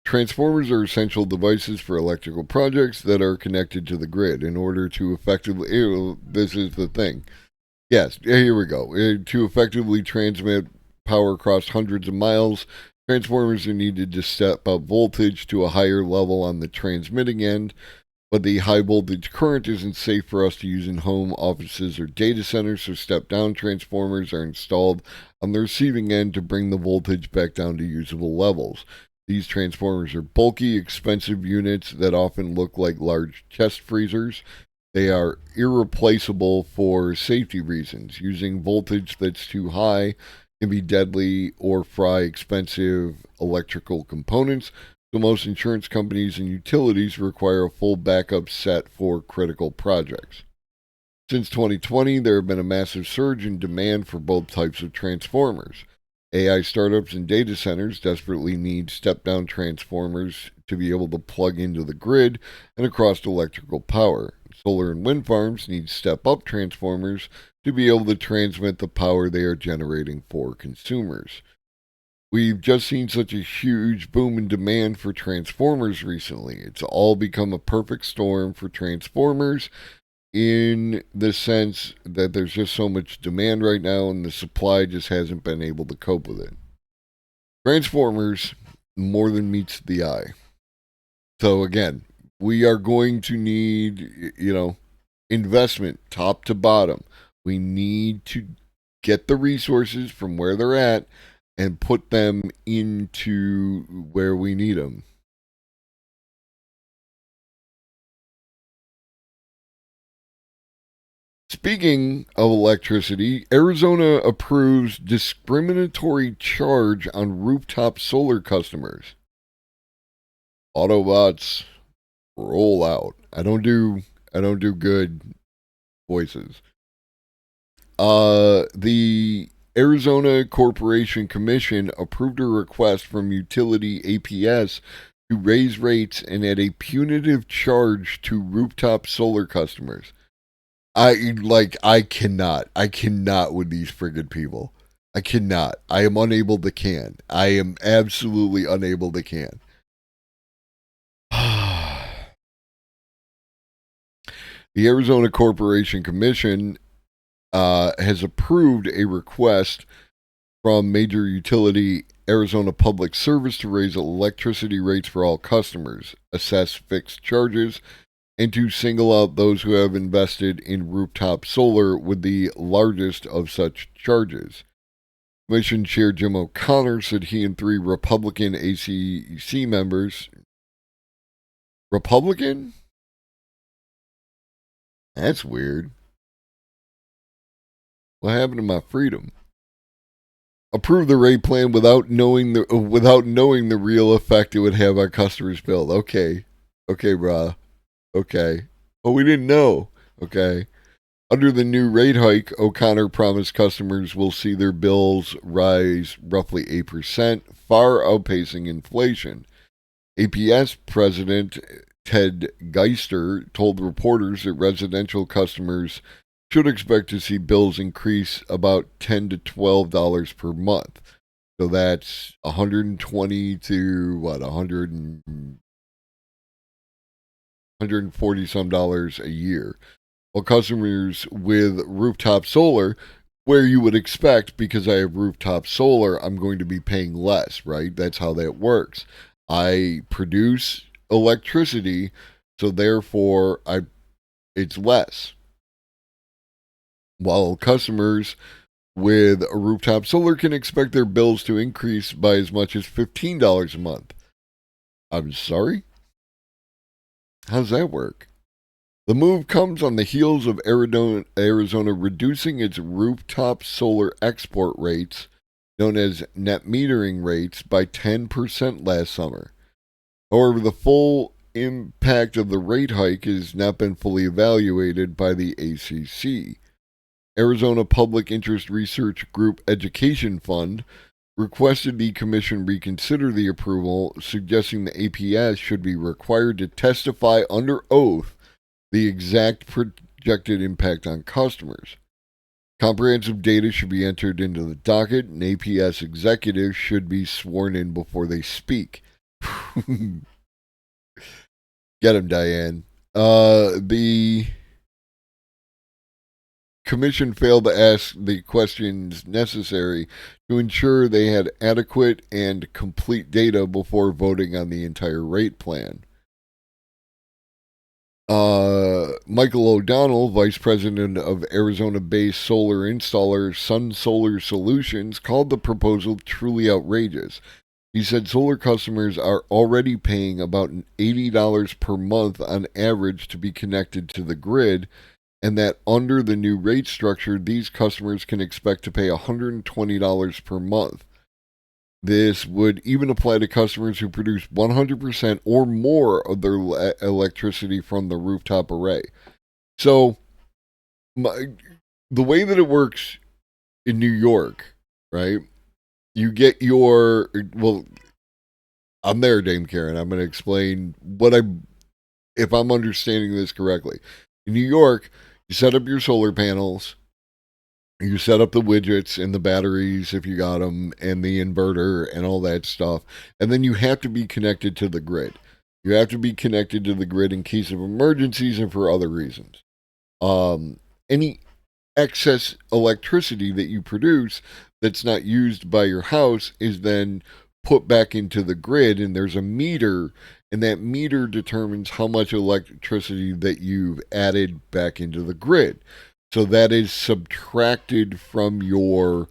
Speaker 1: Transformers are essential devices for electrical projects that are connected to the grid in order to effectively. This is the thing. Yes, here we go. To effectively transmit power across hundreds of miles, transformers are needed to step up voltage to a higher level on the transmitting end, but the high voltage current isn't safe for us to use in home, offices, or data centers, so step down transformers are installed on the receiving end to bring the voltage back down to usable levels. These transformers are bulky, expensive units that often look like large chest freezers. They are irreplaceable for safety reasons. Using voltage that's too high can be deadly or fry expensive electrical components, so most insurance companies and utilities require a full backup set for critical projects. Since 2020, there have been a massive surge in demand for both types of transformers. AI startups and data centers desperately need step-down transformers to be able to plug into the grid and across electrical power. Solar and wind farms need step-up transformers to be able to transmit the power they are generating for consumers. We've just seen such a huge boom in demand for transformers recently. It's all become a perfect storm for transformers in the sense that there's just so much demand right now and the supply just hasn't been able to cope with it. Transformers more than meets the eye. So again, we are going to need, investment top to bottom. We need to get the resources from where they're at and put them into where we need them. Speaking of electricity, Arizona approves discriminatory charge on rooftop solar customers. Autobots roll out. I don't do good voices. The Arizona Corporation Commission approved a request from utility APS to raise rates and add a punitive charge to rooftop solar customers. I cannot with these friggin' people. I cannot. I am unable to can. I am absolutely unable to can. The Arizona Corporation Commission has approved a request from major utility Arizona Public Service to raise electricity rates for all customers, assess fixed charges, and to single out those who have invested in rooftop solar with the largest of such charges. Commission Chair Jim O'Connor said he and 3 Republican ACC members. Republican? That's weird. What happened to my freedom? Approve the rate plan without knowing the real effect it would have on customers' bill. Okay, brah. Okay. Oh, we didn't know. Okay. Under the new rate hike, O'Connor promised customers will see their bills rise roughly 8%, far outpacing inflation. APS president Ted Geister told reporters that residential customers should expect to see bills increase about $10 to $12 per month. So that's 120 to what, 140 some dollars a year. While customers with rooftop solar, where you would expect, because I have rooftop solar, I'm going to be paying less, right? That's how that works. I produce electricity, so therefore it's less. While customers with a rooftop solar can expect their bills to increase by as much as $15 a month. I'm sorry? How does that work? The move comes on the heels of Arizona reducing its rooftop solar export rates, known as net metering rates, by 10% last summer. However, the full impact of the rate hike has not been fully evaluated by the ACC. Arizona Public Interest Research Group Education Fund requested the commission reconsider the approval, suggesting the APS should be required to testify under oath the exact projected impact on customers. Comprehensive data should be entered into the docket, and APS executives should be sworn in before they speak. Get him, Diane. The commission failed to ask the questions necessary to ensure they had adequate and complete data before voting on the entire rate plan. Michael O'Donnell, vice president of Arizona-based solar installer Sun Solar Solutions, called the proposal truly outrageous. He said solar customers are already paying about $80 per month on average to be connected to the grid, and that under the new rate structure, these customers can expect to pay $120 per month. This would even apply to customers who produce 100% or more of their electricity from the rooftop array. So, the way that it works in New York, right? You get your, well, I'm there, Dame Karen. I'm going to explain if I'm understanding this correctly. In New York, you set up your solar panels, you set up the widgets and the batteries if you got them, and the inverter and all that stuff. And then you have to be connected to the grid. You have to be connected to the grid in case of emergencies and for other reasons. Any excess electricity that you produce that's not used by your house is then put back into the grid, and there's a meter, and that meter determines how much electricity that you've added back into the grid. So that is subtracted from your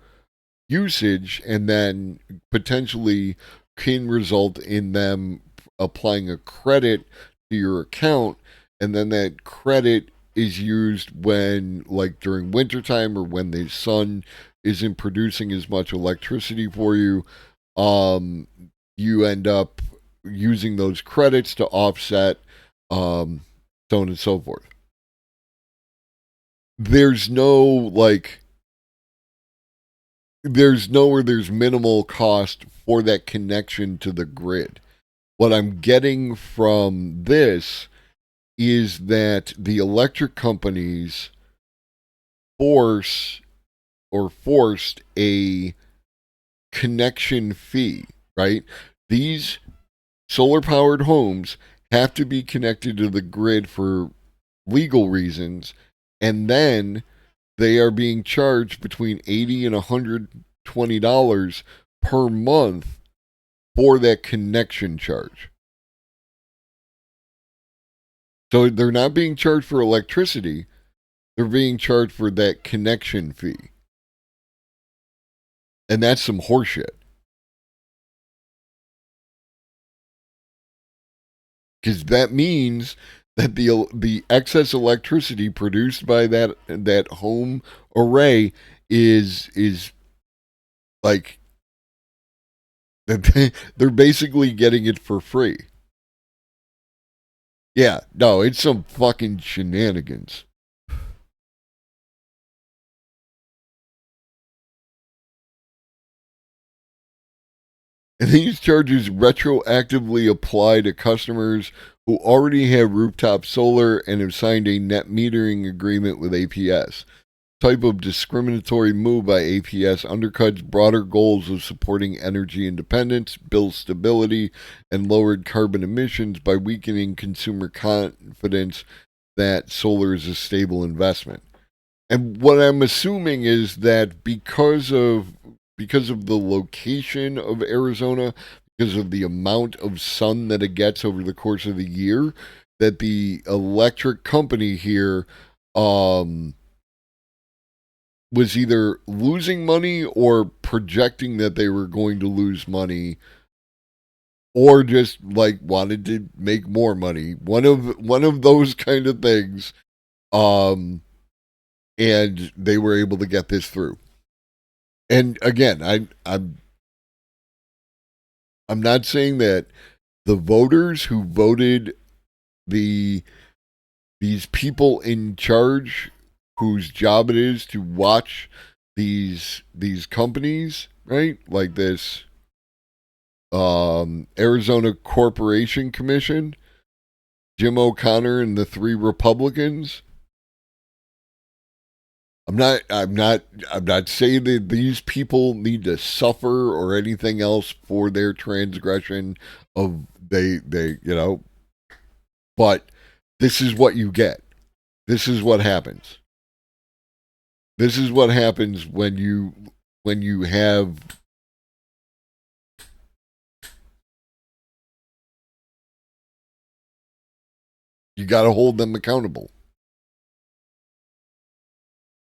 Speaker 1: usage and then potentially can result in them applying a credit to your account. And then that credit is used when, like during wintertime or when the sun isn't producing as much electricity for you, you end up using those credits to offset, so on and so forth. There's no there's minimal cost for that connection to the grid. What I'm getting from this is that the electric companies forced a connection fee, right? These solar powered homes have to be connected to the grid for legal reasons, and then they are being charged between $80 and $120 per month for that connection charge. So they're not being charged for electricity, they're being charged for that connection fee. And that's some horseshit. Because that means that the excess electricity produced by that home array is like they're basically getting it for free. Yeah, no, it's some fucking shenanigans. And these charges retroactively apply to customers who already have rooftop solar and have signed a net metering agreement with APS. Type of discriminatory move by APS undercuts broader goals of supporting energy independence, bill stability, and lowered carbon emissions by weakening consumer confidence that solar is a stable investment. And what I'm assuming is that because of the location of Arizona, because of the amount of sun that it gets over the course of the year, that the electric company here was either losing money or projecting that they were going to lose money, or just like wanted to make more money. One of those kind of things. And they were able to get this through. And again, I'm not saying that the voters who voted the these people in charge, whose job it is to watch these companies, right? Like this Arizona Corporation Commission, Jim O'Connor and the three Republicans. I'm not saying that these people need to suffer or anything else for their transgression of but this is what you get. This is what happens. This is what happens when you have you got to hold them accountable.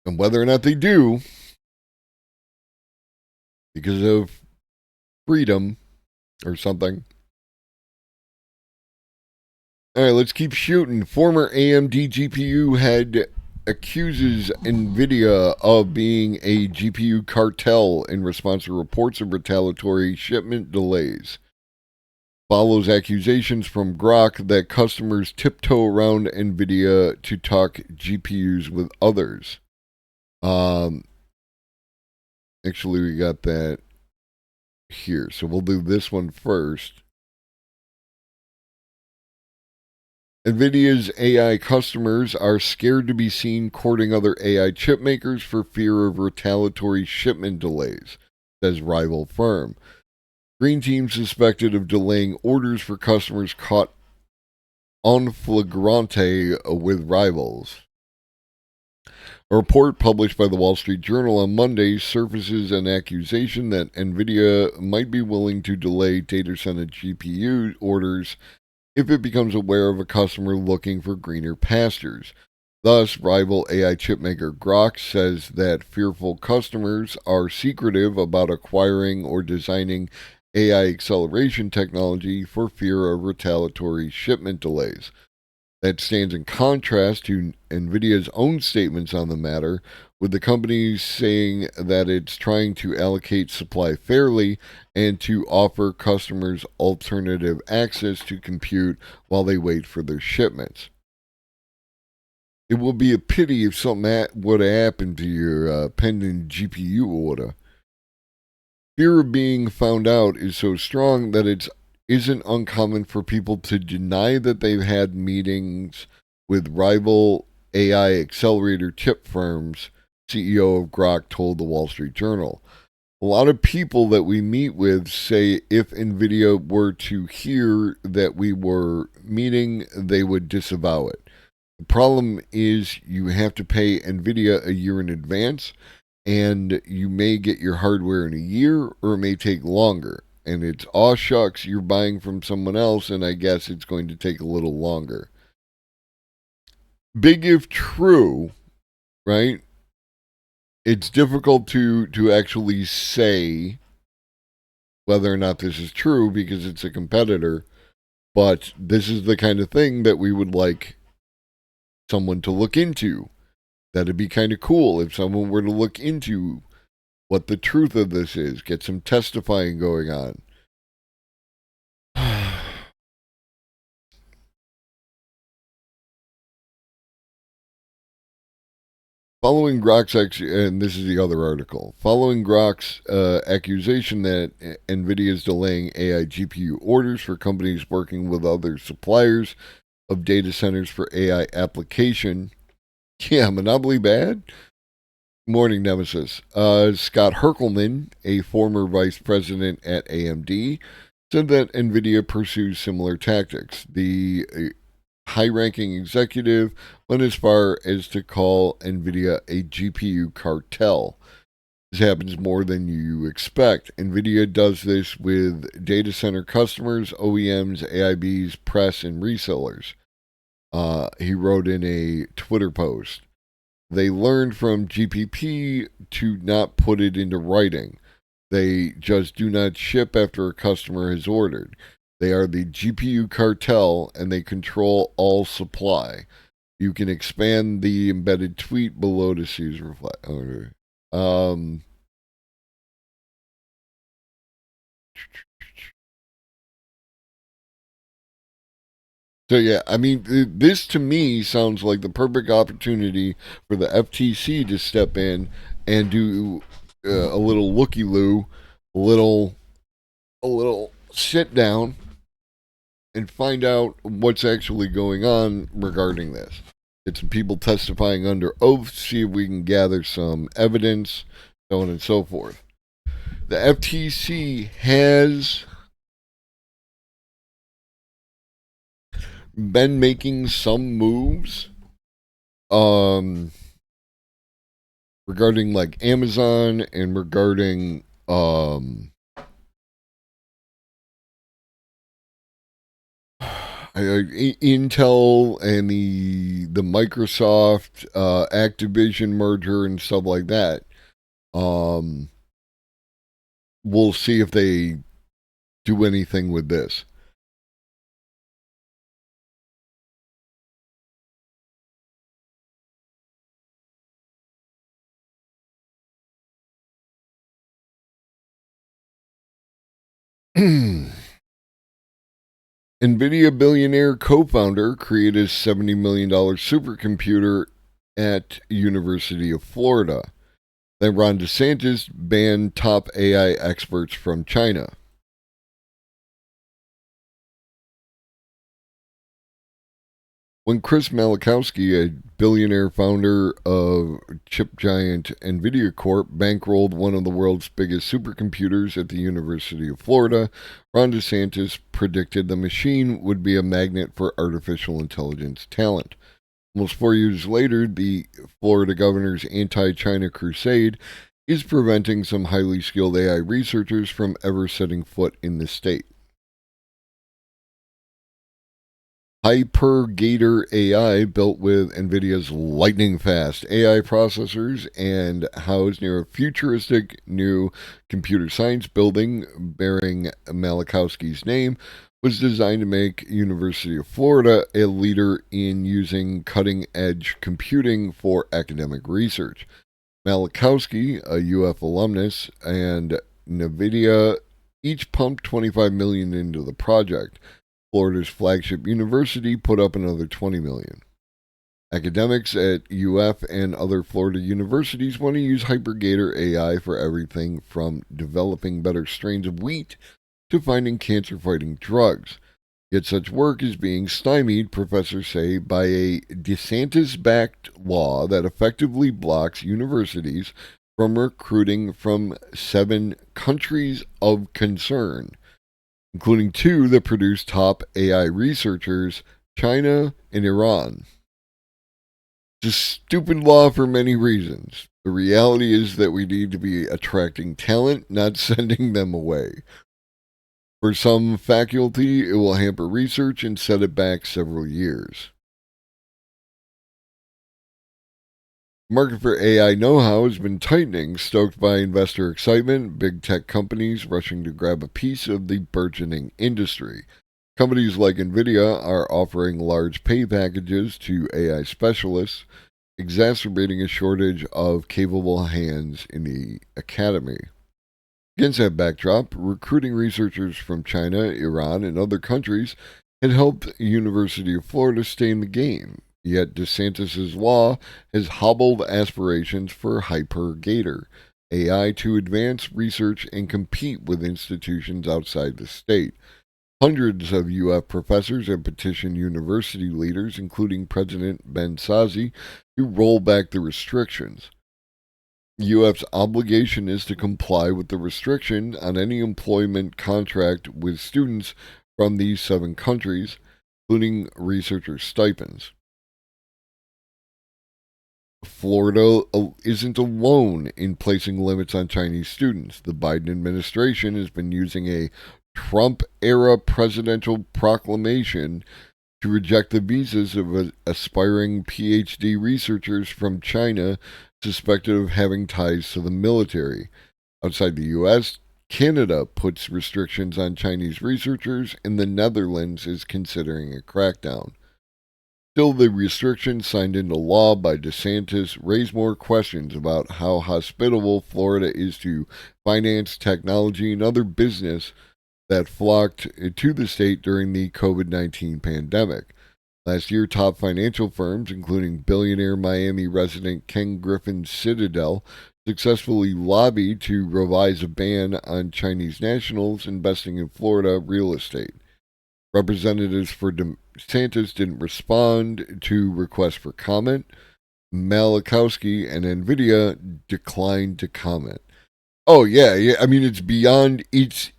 Speaker 1: And whether or not they do, because of freedom or something. All right, let's keep shooting. Former AMD GPU head accuses NVIDIA of being a GPU cartel in response to reports of retaliatory shipment delays. Follows accusations from Grok that customers tiptoe around NVIDIA to talk GPUs with others. Actually, we got that here. So we'll do this one first. NVIDIA's AI customers are scared to be seen courting other AI chip makers for fear of retaliatory shipment delays, says rival firm. Green Team suspected of delaying orders for customers caught en flagrante with rivals. A report published by the Wall Street Journal on Monday surfaces an accusation that NVIDIA might be willing to delay data center GPU orders if it becomes aware of a customer looking for greener pastures. Thus, rival AI chipmaker Grok says that fearful customers are secretive about acquiring or designing AI acceleration technology for fear of retaliatory shipment delays. That stands in contrast to NVIDIA's own statements on the matter, with the company saying that it's trying to allocate supply fairly and to offer customers alternative access to compute while they wait for their shipments. It would be a pity if something would have happened to your pending GPU order. Fear of being found out is so strong that it isn't uncommon for people to deny that they've had meetings with rival AI accelerator chip firms, CEO of Grok told the Wall Street Journal. A lot of people that we meet with say if NVIDIA were to hear that we were meeting, they would disavow it. The problem is you have to pay NVIDIA a year in advance, and you may get your hardware in a year, or it may take longer. And it's aw shucks, you're buying from someone else, and I guess it's going to take a little longer. Big if true, right? It's difficult to actually say whether or not this is true because it's a competitor, but this is the kind of thing that we would like someone to look into. That'd be kind of cool if someone were to look into what the truth of this is, get some testifying going on. Following Grok's, and this is the other article, following Grok's accusation that NVIDIA is delaying AI GPU orders for companies working with other suppliers of data centers for AI application. Yeah, monopoly bad? Morning, Nemesis. Scott Herkelman, a former vice president at AMD, said that NVIDIA pursues similar tactics. The high-ranking executive went as far as to call NVIDIA a GPU cartel. This happens more than you expect. NVIDIA does this with data center customers, OEMs, AIBs, press, and resellers. He wrote in a Twitter post. They learned from GPP to not put it into writing. They just do not ship after a customer has ordered. They are the GPU cartel and they control all supply. You can expand the embedded tweet below to see his reply. So yeah, I mean, this to me sounds like the perfect opportunity for the FTC to step in and do a little looky-loo, a little sit down and find out what's actually going on regarding this. Get some people testifying under oath, see if we can gather some evidence, so on and so forth. The FTC has been making some moves regarding like Amazon and regarding Intel and the Microsoft Activision merger and stuff like that. We'll see if they do anything with this. NVIDIA billionaire co-founder created a $70 million supercomputer at University of Florida. Then Ron DeSantis banned top AI experts from China. When Chris Malachowski, a billionaire founder of chip giant NVIDIA Corp., bankrolled one of the world's biggest supercomputers at the University of Florida, Ron DeSantis predicted the machine would be a magnet for artificial intelligence talent. Almost 4 years later, the Florida governor's anti-China crusade is preventing some highly skilled AI researchers from ever setting foot in the state. HyperGator AI, built with NVIDIA's lightning-fast AI processors and housed near a futuristic new computer science building bearing Malachowski's name, was designed to make University of Florida a leader in using cutting-edge computing for academic research. Malachowski, a UF alumnus, and NVIDIA each pumped $25 million into the project. Florida's flagship university put up another $20 million. Academics at UF and other Florida universities want to use HyperGator AI for everything from developing better strains of wheat to finding cancer-fighting drugs. Yet such work is being stymied, professors say, by a DeSantis-backed law that effectively blocks universities from recruiting from 7 countries of concern, including 2 that produce top AI researchers, China and Iran. It's a stupid law for many reasons. The reality is that we need to be attracting talent, not sending them away. For some faculty, it will hamper research and set it back several years. The market for AI know-how has been tightening, stoked by investor excitement, big tech companies rushing to grab a piece of the burgeoning industry. Companies like NVIDIA are offering large pay packages to AI specialists, exacerbating a shortage of capable hands in the academy. Against that backdrop, recruiting researchers from China, Iran, and other countries had helped University of Florida stay in the game. Yet DeSantis' law has hobbled aspirations for HyperGator AI to advance research and compete with institutions outside the state. Hundreds of UF professors have petitioned university leaders, including President Ben Sazi, to roll back the restrictions. UF's obligation is to comply with the restriction on any employment contract with students from these 7 countries, including researcher stipends. Florida isn't alone in placing limits on Chinese students. The Biden administration has been using a Trump era presidential proclamation to reject the visas of aspiring PhD researchers from China suspected of having ties to the military. Outside the U.S., Canada puts restrictions on Chinese researchers, and the Netherlands is considering a crackdown. Still, the restrictions signed into law by DeSantis raise more questions about how hospitable Florida is to finance, technology, and other business that flocked to the state during the COVID-19 pandemic. Last year, top financial firms, including billionaire Miami resident Ken Griffin's Citadel, successfully lobbied to revise a ban on Chinese nationals investing in Florida real estate. Representatives for DeSantis didn't respond to requests for comment. Malachowski and NVIDIA declined to comment. Oh, yeah. I mean, it's beyond... It's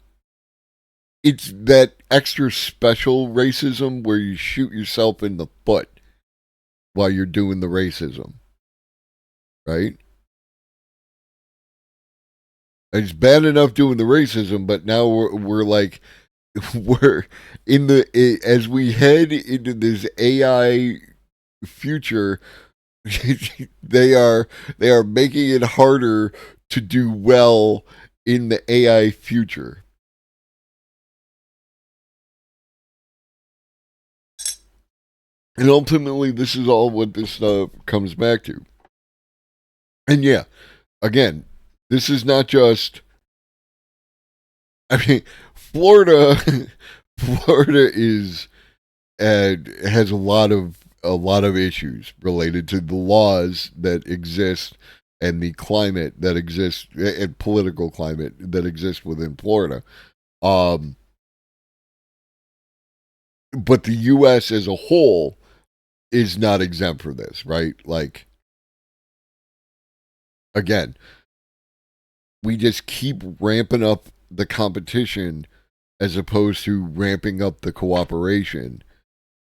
Speaker 1: that extra special racism where you shoot yourself in the foot while you're doing the racism. Right? It's bad enough doing the racism, but now we're like... We're in the as we head into this AI future, they are making it harder to do well in the AI future. And ultimately, this is all what this stuff comes back to. And yeah, again, this is not just. I mean, Florida, Florida is has a lot of issues related to the laws that exist and the climate that exists and political climate that exists within Florida. Um, but the U.S. as a whole is not exempt from this, right? Like, again, we just keep ramping up the competition as opposed to ramping up the cooperation.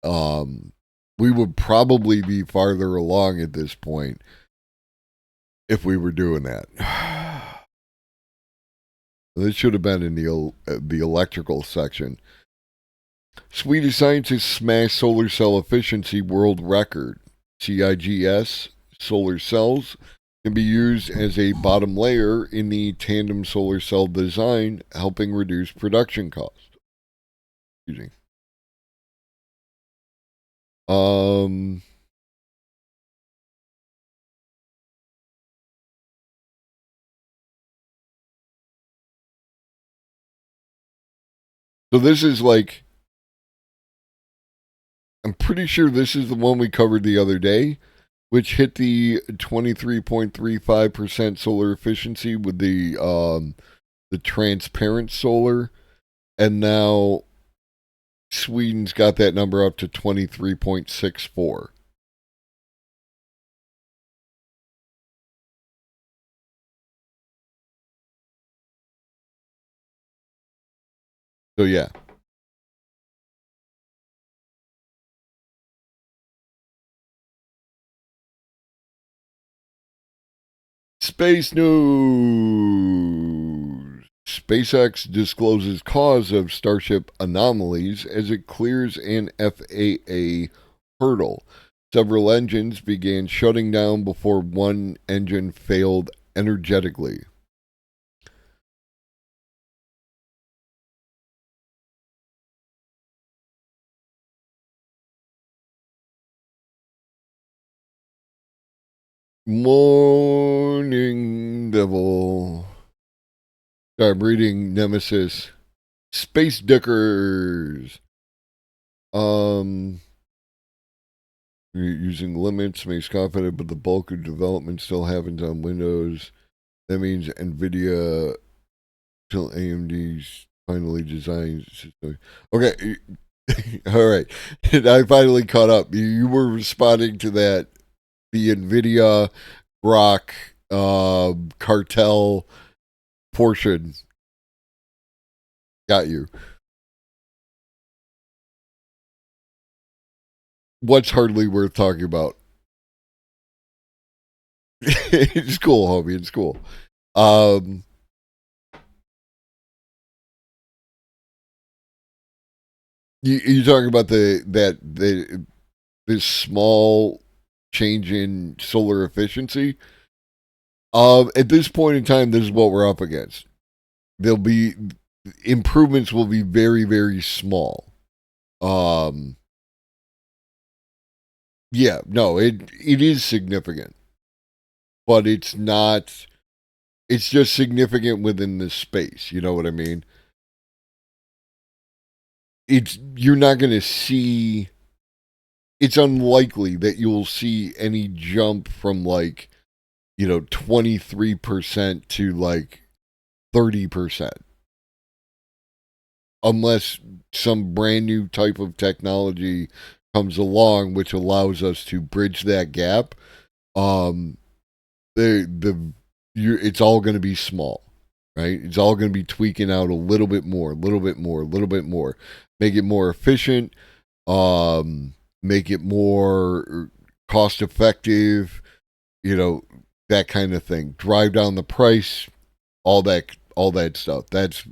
Speaker 1: We would probably be farther along at this point if we were doing that. This should have been in the electrical section. Swedish scientists smash solar cell efficiency world record. CIGS solar cells can be used as a bottom layer in the tandem solar cell design, helping reduce production cost. Excuse me. So this is like, I'm pretty sure this is the one we covered the other day, which hit the 23.35% solar efficiency with the transparent solar, and now Sweden's got that number up to 23.64. So yeah. Space news. SpaceX discloses cause of Starship anomalies as it clears an FAA hurdle. Several engines began shutting down before one engine failed energetically. Morning Devil. Sorry, I'm reading Nemesis. Space Dickers. using limits makes confident, but the bulk of development still happens on Windows. That means NVIDIA till AMD's finally designed system. Okay, all right. I finally caught up. You were responding to that, the NVIDIA Grok cartel portion. Got you. What's hardly worth talking about? It's cool, homie. It's cool. Um, you talking about the this small change in solar efficiency? At this point in time, this is what we're up against. There'll be improvements will be very very small. Um, yeah, no, it is significant, but it's not. It's just significant within the space. You know what I mean? It's you're not going to see. It's unlikely that you'll see any jump from 23% to 30%, unless some brand new type of technology comes along which allows us to bridge that gap. Um, it's all going to be small, right? It's all going to be tweaking out a little bit more, a little bit more, a little bit more, make it more efficient, make it more cost effective, that kind of thing. Drive down the price, all that stuff. That's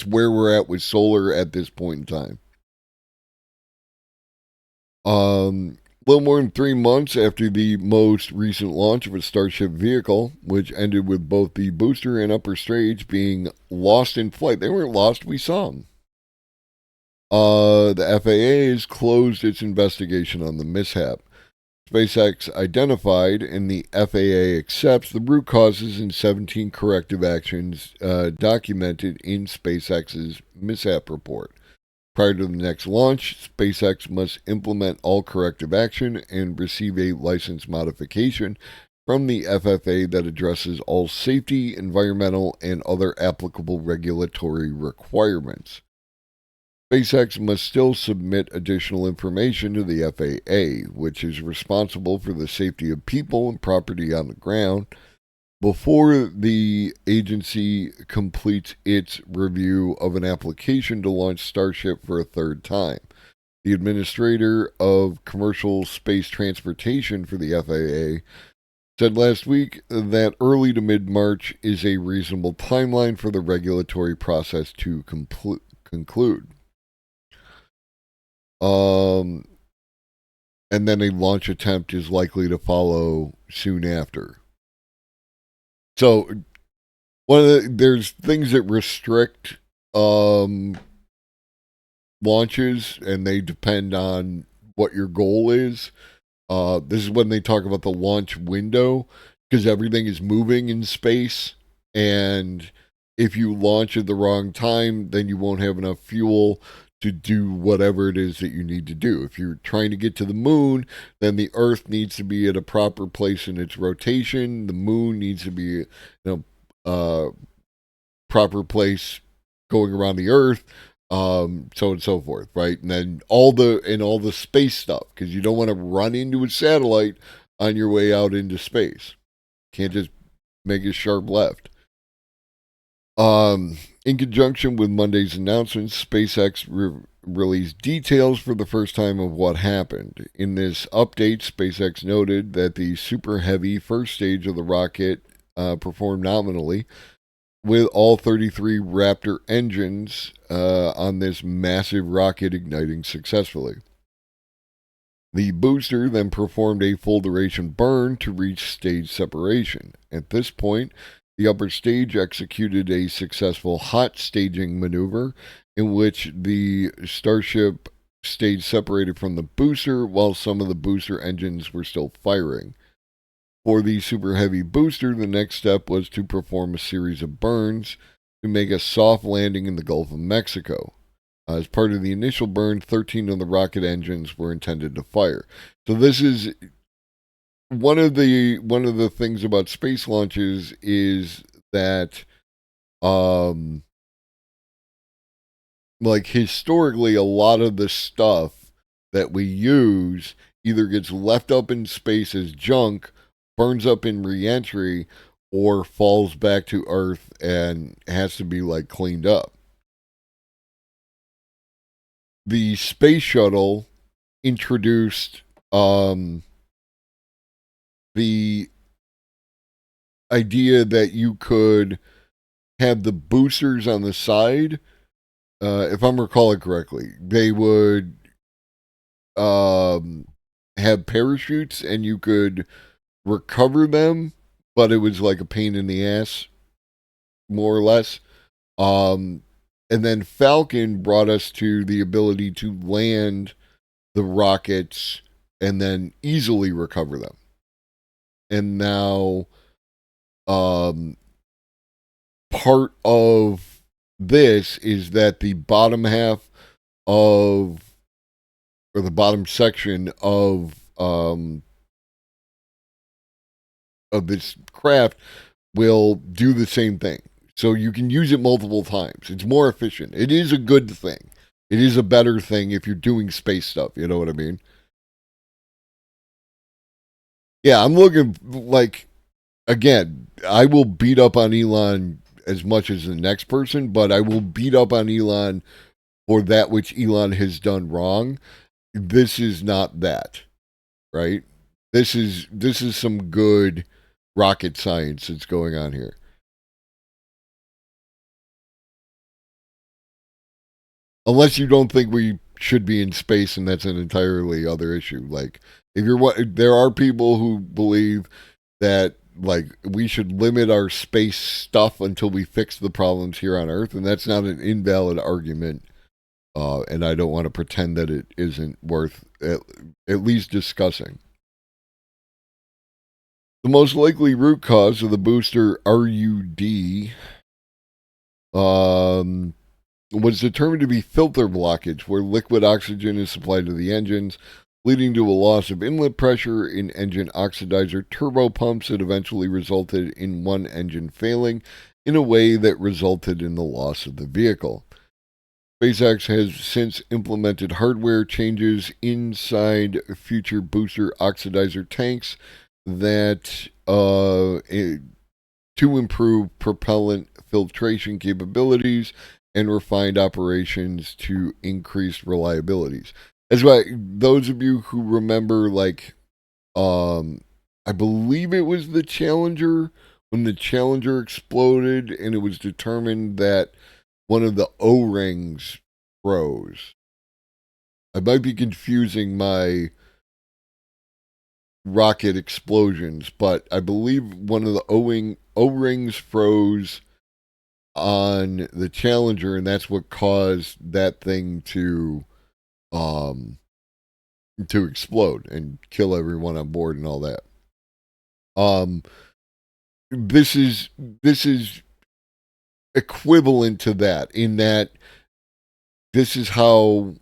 Speaker 1: where we're at with solar at this point in time. A little more than 3 months after the most recent launch of a Starship vehicle, which ended with both the booster and upper stage being lost in flight. They weren't lost, we saw them. The FAA has closed its investigation on the mishap. SpaceX identified and the FAA accepts the root causes and 17 corrective actions documented in SpaceX's mishap report. Prior to the next launch, SpaceX must implement all corrective action and receive a license modification from the FAA that addresses all safety, environmental, and other applicable regulatory requirements. SpaceX must still submit additional information to the FAA, which is responsible for the safety of people and property on the ground, before the agency completes its review of an application to launch Starship for a third time. The administrator of commercial space transportation for the FAA said last week that early to mid-March is a reasonable timeline for the regulatory process to conclude. And then a launch attempt is likely to follow soon after. So, there's things that restrict launches, and they depend on what your goal is. This is when they talk about the launch window, because everything is moving in space, and if you launch at the wrong time, then you won't have enough fuel to do whatever it is that you need to do. If you're trying to get to the moon, then the Earth needs to be at a proper place in its rotation. The moon needs to be, proper place going around the Earth, so and so forth, right? And then all the space stuff, because you don't want to run into a satellite on your way out into space. Can't just make a sharp left. In conjunction with Monday's announcement, SpaceX released details for the first time of what happened. In this update, SpaceX noted that the Super Heavy first stage of the rocket performed nominally, with all 33 Raptor engines on this massive rocket igniting successfully. The booster then performed a full duration burn to reach stage separation. At this point, the upper stage executed a successful hot staging maneuver in which the Starship stage separated from the booster while some of the booster engines were still firing. For the Super Heavy booster, the next step was to perform a series of burns to make a soft landing in the Gulf of Mexico. As part of the initial burn, 13 of the rocket engines were intended to fire. So this is one of the things about space launches is that like historically a lot of the stuff that we use either gets left up in space as junk, burns up in reentry, or falls back to Earth and has to be like cleaned up. The space shuttle introduced the idea that you could have the boosters on the side. If I'm recalling correctly, they would have parachutes and you could recover them, but it was like a pain in the ass, more or less. Um, and then Falcon brought us to the ability to land the rockets and then easily recover them. And now, um, part of this is that the bottom half of, or the bottom section of this craft will do the same thing. So you can use it multiple times. It's more efficient. It is a good thing. It is a better thing if you're doing space stuff. You know what I mean? Yeah, I'm looking like, again, I will beat up on Elon as much as the next person, but I will beat up on Elon for that which Elon has done wrong. This is not that, right? This is some good rocket science that's going on here. Unless you don't think we should be in space, and that's an entirely other issue. Like, if you're what, there are people who believe that like we should limit our space stuff until we fix the problems here on Earth, and that's not an invalid argument. And I don't want to pretend that it isn't worth at least discussing. The most likely root cause of the booster RUD um, was determined to be filter blockage, where liquid oxygen is supplied to the engines, leading to a loss of inlet pressure in engine oxidizer turbo pumps that eventually resulted in one engine failing in a way that resulted in the loss of the vehicle. SpaceX has since implemented hardware changes inside future booster oxidizer tanks that to improve propellant filtration capabilities and refined operations to increase reliabilities. That's why those of you who remember, like, I believe it was the Challenger, when the Challenger exploded and it was determined that one of the O-rings froze. I might be confusing my rocket explosions, but I believe one of the O-rings froze on the Challenger, and that's what caused that thing um to explode and kill everyone on board and all that. Um, this is equivalent to that, in that this is how,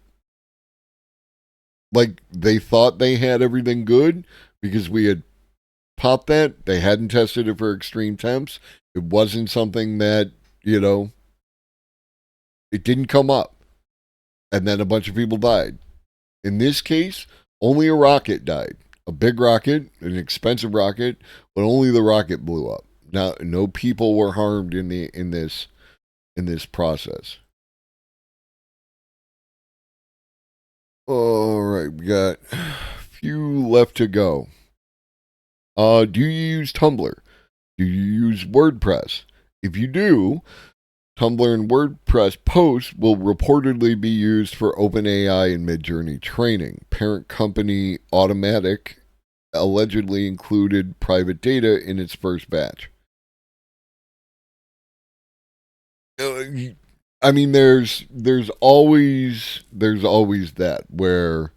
Speaker 1: like, they thought they had everything good because we had popped that. They hadn't tested it for extreme temps. It wasn't something that, you know, it didn't come up. And then a bunch of people died. In this case, only a rocket died. A big rocket, an expensive rocket, but only the rocket blew up. Now, no people were harmed in this process. All right, we got a few left to go. Do you use Tumblr? Do you use WordPress? If you do, Tumblr and WordPress posts will reportedly be used for OpenAI and Midjourney training. Parent company Automatic allegedly included private data in its first batch. I mean, there's always that where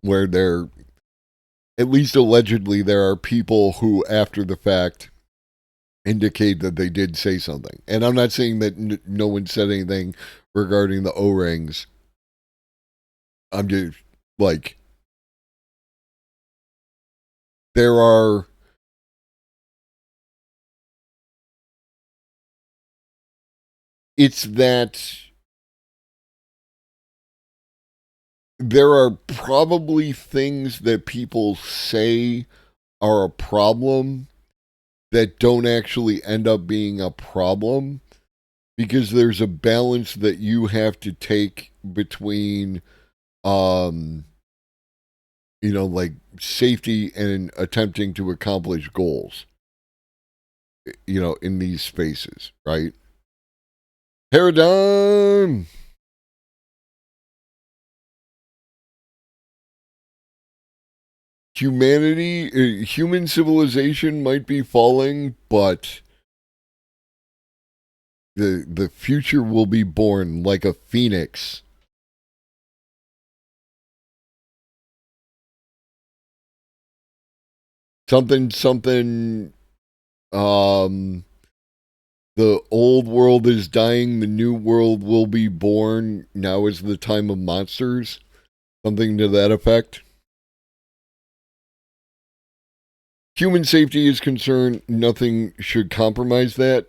Speaker 1: there, at least allegedly, there are people who, after the fact, indicate that they did say something. And I'm not saying that no one said anything regarding the O-rings. I'm just like, there are, it's that there are probably things that people say are a problem that don't actually end up being a problem, because there's a balance that you have to take between um like safety and attempting to accomplish goals, in these spaces, right? Paradigm. Human civilization might be falling, but the future will be born like a phoenix. Something. Um, the old world is dying. The new world will be born. Now is the time of monsters. Something to that effect. Human safety is concerned. Nothing should compromise that.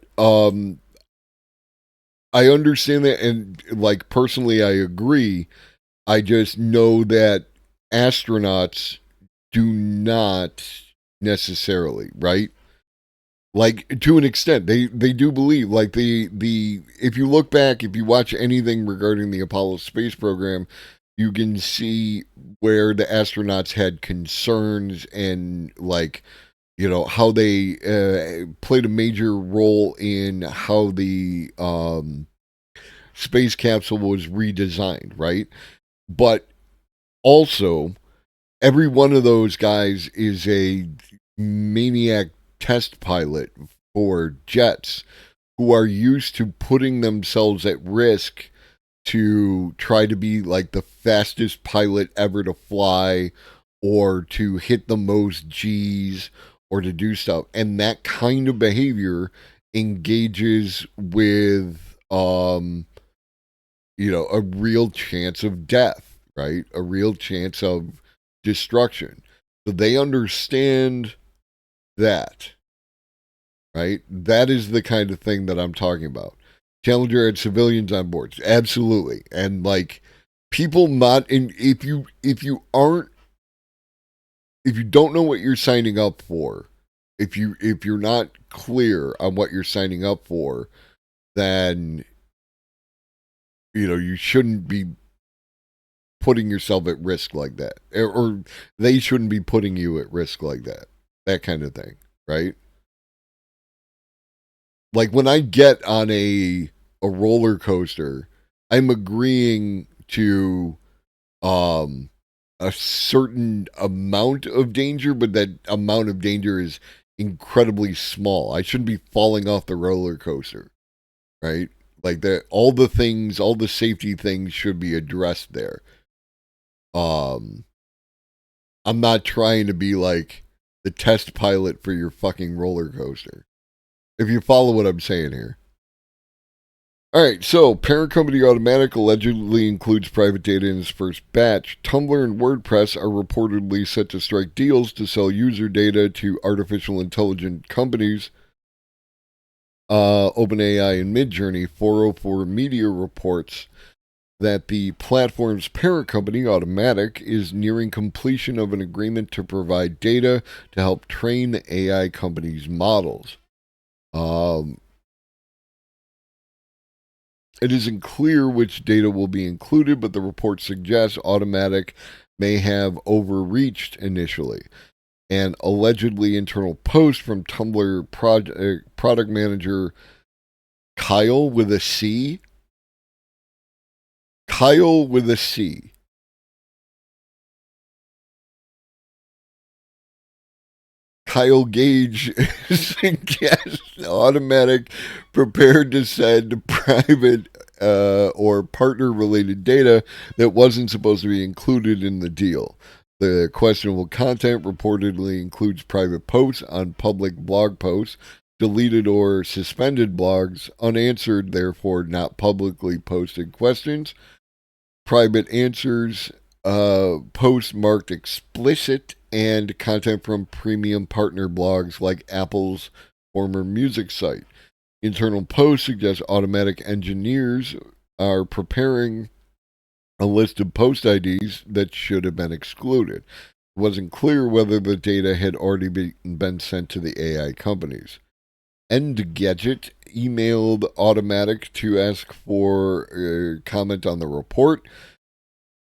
Speaker 1: I understand that, and like personally, I agree. I just know that astronauts do not necessarily, right? Like, to an extent, they do believe, like, the if you look back, if you watch anything regarding the Apollo space program, you can see where the astronauts had concerns, and like, how they played a major role in how the space capsule was redesigned, right? But also, every one of those guys is a maniac test pilot for jets who are used to putting themselves at risk to try to be like the fastest pilot ever to fly, or to hit the most G's, or to do stuff. And that kind of behavior engages with a real chance of death, right? A real chance of destruction. So they understand that, right? That is the kind of thing that I'm talking about. Challenger had civilians on board, absolutely, and like people not in. If you don't know what you're signing up for, if you're not clear on what you're signing up for, then you shouldn't be putting yourself at risk like that, or they shouldn't be putting you at risk like that. That kind of thing, right? Like when I get on a roller coaster, I'm agreeing to um a certain amount of danger, but that amount of danger is incredibly small. I shouldn't be falling off the roller coaster, right? Like that, all the things, all the safety things should be addressed there. Um, I'm not trying to be like the test pilot for your fucking roller coaster. If you follow what I'm saying here. All right, so parent company Automattic allegedly includes private data in its first batch. Tumblr and WordPress are reportedly set to strike deals to sell user data to artificial intelligence companies. OpenAI and Midjourney. 404 Media reports that the platform's parent company, Automattic, is nearing completion of an agreement to provide data to help train the AI company's models. It isn't clear which data will be included, but the report suggests Automattic may have overreached initially. An allegedly internal post from Tumblr product manager Kyle with a C. Kyle with a C. Kyle Gage suggests Automattic prepared to send private or partner related data that wasn't supposed to be included in the deal. The questionable content reportedly includes private posts on public blog posts, deleted or suspended blogs, unanswered, therefore not publicly posted questions, private answers, posts marked explicit, and content from premium partner blogs like Apple's former music site. Internal posts suggest Automatic engineers are preparing a list of post IDs that should have been excluded. It wasn't clear whether the data had already been sent to the AI companies. Engadget emailed Automatic to ask for a comment on the report.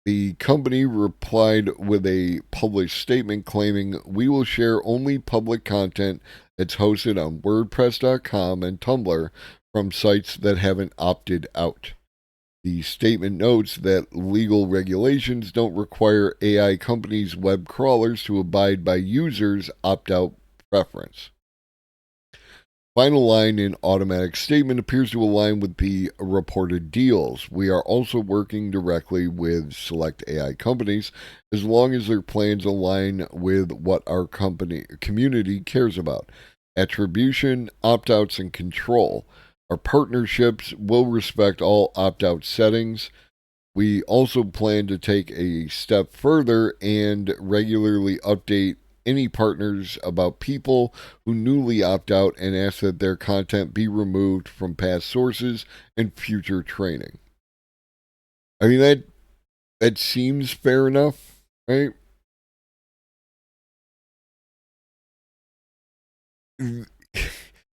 Speaker 1: The company replied with a published statement claiming, "We will share only public content that's hosted on WordPress.com and Tumblr from sites that haven't opted out." The statement notes that legal regulations don't require AI companies' web crawlers to abide by users' opt-out preference. Final line in Automatic statement appears to align with the reported deals. "We are also working directly with select AI companies as long as their plans align with what our community cares about. Attribution, opt-outs, and control. Our partnerships will respect all opt-out settings. We also plan to take a step further and regularly update any partners about people who newly opt out and ask that their content be removed from past sources and future training." I mean, that seems fair enough, right?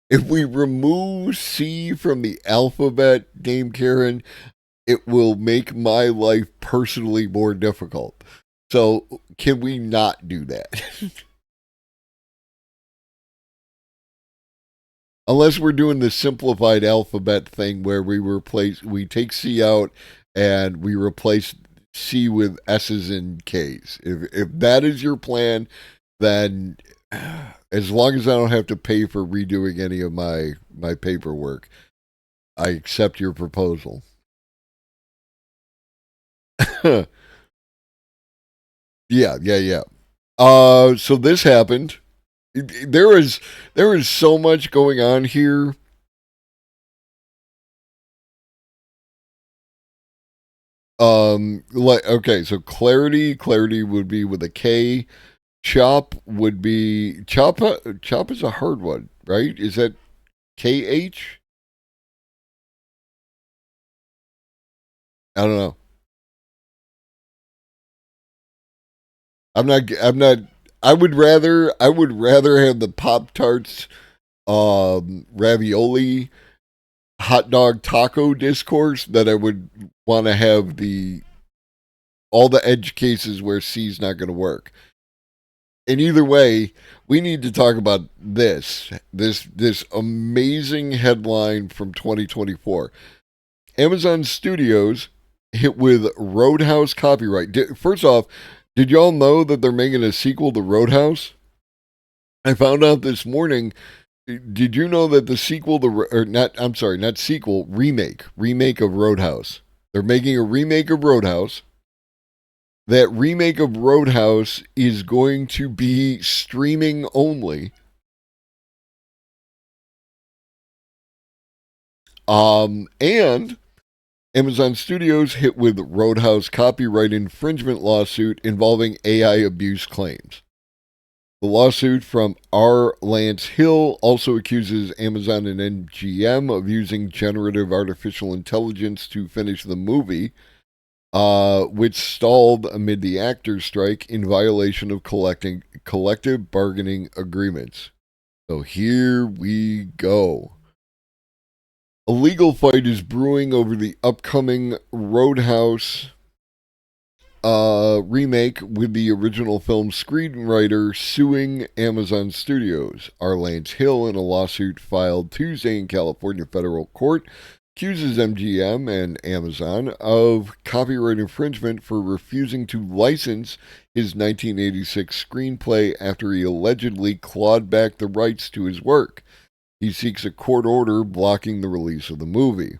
Speaker 1: If we remove C from the alphabet, Dame Karen, it will make my life personally more difficult. So, can we not do that? Unless we're doing the simplified alphabet thing where we take C out and we replace C with S's and K's. If that is your plan, then as long as I don't have to pay for redoing any of my paperwork, I accept your proposal. Yeah. So this happened. There is so much going on here. Okay, so clarity would be with a K. Chop would be chop. Chop is a hard one, right? Is that KH? I don't know. I'm not. I would rather have the Pop Tarts, ravioli, hot dog taco discourse than I would want to have all the edge cases where C's not going to work. And either way, we need to talk about this amazing headline from 2024. Amazon Studios hit with Roadhouse copyright. First off, did y'all know that they're making a sequel to Roadhouse? I found out this morning. Did you know that the sequel to, or not, I'm sorry, not sequel, remake of Roadhouse. They're making a remake of Roadhouse. That remake of Roadhouse is going to be streaming only. And Amazon Studios hit with Roadhouse copyright infringement lawsuit involving AI abuse claims. The lawsuit from R. Lance Hill also accuses Amazon and MGM of using generative artificial intelligence to finish the movie, which stalled amid the actors' strike in violation of collective bargaining agreements. So here we go. A legal fight is brewing over the upcoming Roadhouse remake, with the original film screenwriter suing Amazon Studios. R. Lance Hill, in a lawsuit filed Tuesday in California federal court, accuses MGM and Amazon of copyright infringement for refusing to license his 1986 screenplay after he allegedly clawed back the rights to his work. He seeks a court order blocking the release of the movie.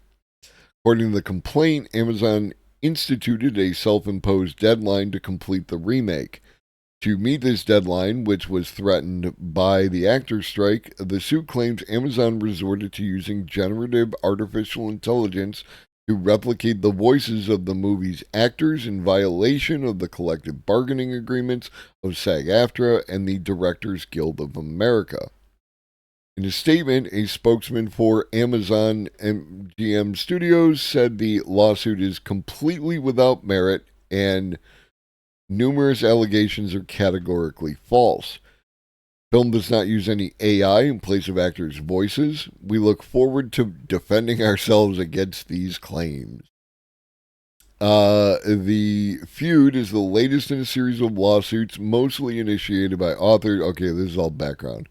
Speaker 1: According to the complaint, Amazon instituted a self-imposed deadline to complete the remake. To meet this deadline, which was threatened by the actors' strike, the suit claims Amazon resorted to using generative artificial intelligence to replicate the voices of the movie's actors in violation of the collective bargaining agreements of SAG-AFTRA and the Directors Guild of America. In a statement, a spokesman for Amazon MGM Studios said the lawsuit is completely without merit and numerous allegations are categorically false. Film does not use any AI in place of actors' voices. We look forward to defending ourselves against these claims. The feud is the latest in a series of lawsuits, mostly initiated by authors. Okay, this is all background.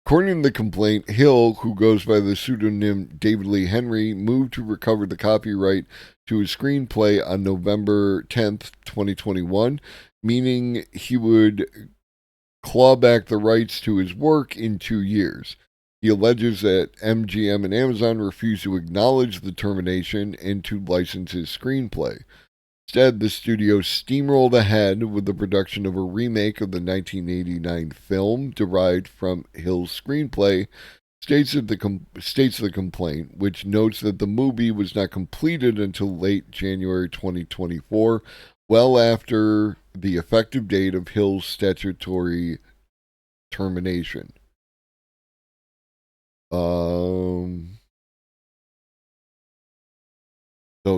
Speaker 1: According to the complaint, Hill, who goes by the pseudonym David Lee Henry, moved to recover the copyright to his screenplay on November 10th, 2021, meaning he would claw back the rights to his work in 2 years. He alleges that MGM and Amazon refused to acknowledge the termination and to license his screenplay. Instead, the studio steamrolled ahead with the production of a remake of the 1989 film derived from Hill's screenplay, states the complaint, which notes that the movie was not completed until late January 2024, well after the effective date of Hill's statutory termination. So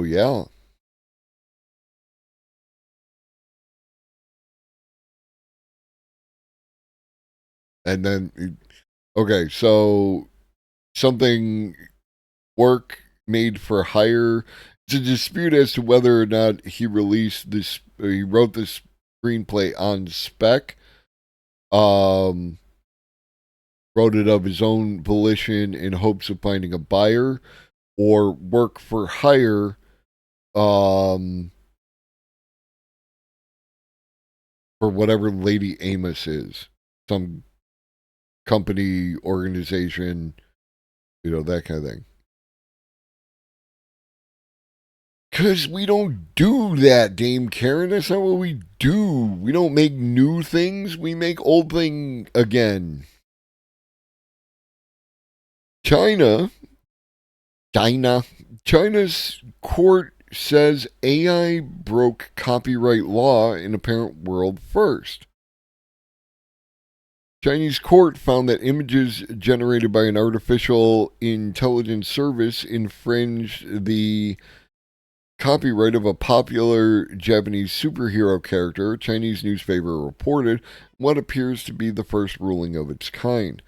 Speaker 1: yeah. And then, okay, so something work made for hire. It's a dispute as to whether or not he released this. He wrote this screenplay on spec. Wrote it of his own volition in hopes of finding a buyer, or work for hire. For whatever Lady Amos is, some company, organization, that kind of thing. Because we don't do that, Dame Karen. That's not what we do. We don't make new things. We make old thing again. China's court says AI broke copyright law in apparent world first. Chinese court found that images generated by an artificial intelligence service infringed the copyright of a popular Japanese superhero character, Chinese newspaper reported, what appears to be the first ruling of its kind.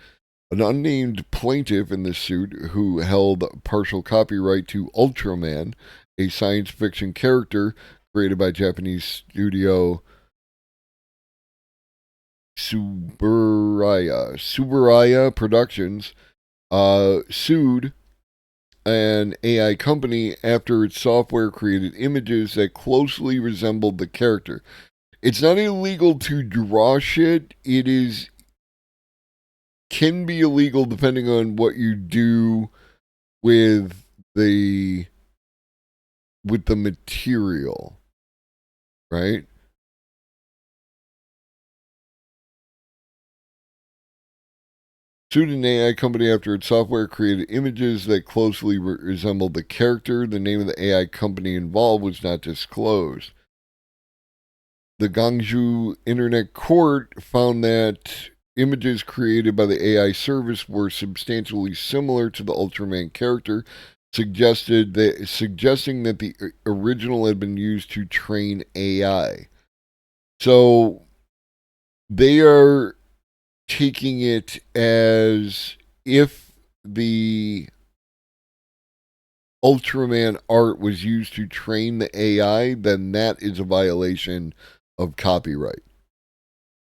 Speaker 1: An unnamed plaintiff in the suit, who held partial copyright to Ultraman, a science fiction character created by Japanese studio Suburaya Productions, sued an AI company after its software created images that closely resembled the character. It's not illegal to draw shit. Can be illegal depending on what you do with the material, right? Sued an AI company after its software created images that closely resembled the character. The name of the AI company involved was not disclosed. The Guangzhou Internet Court found that images created by the AI service were substantially similar to the Ultraman character, suggesting that the original had been used to train AI. So they are taking it as if the Ultraman art was used to train the AI, then that is a violation of copyright.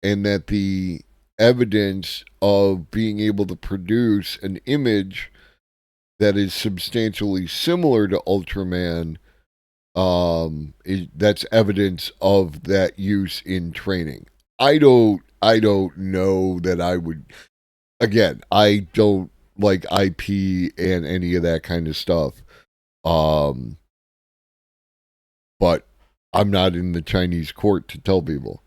Speaker 1: And that the evidence of being able to produce an image that is substantially similar to Ultraman, that's evidence of that use in training. I don't know that I would. Again, I don't like IP and any of that kind of stuff. but I'm not in the Chinese court to tell people.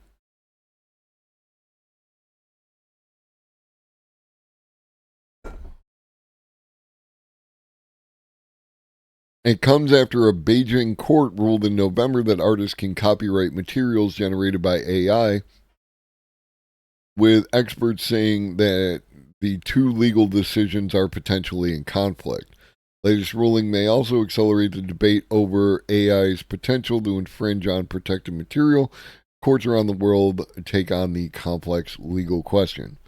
Speaker 1: It comes after a Beijing court ruled in November that artists can copyright materials generated by AI, with experts saying that the two legal decisions are potentially in conflict. Latest ruling may also accelerate the debate over AI's potential to infringe on protected material. Courts around the world take on the complex legal question.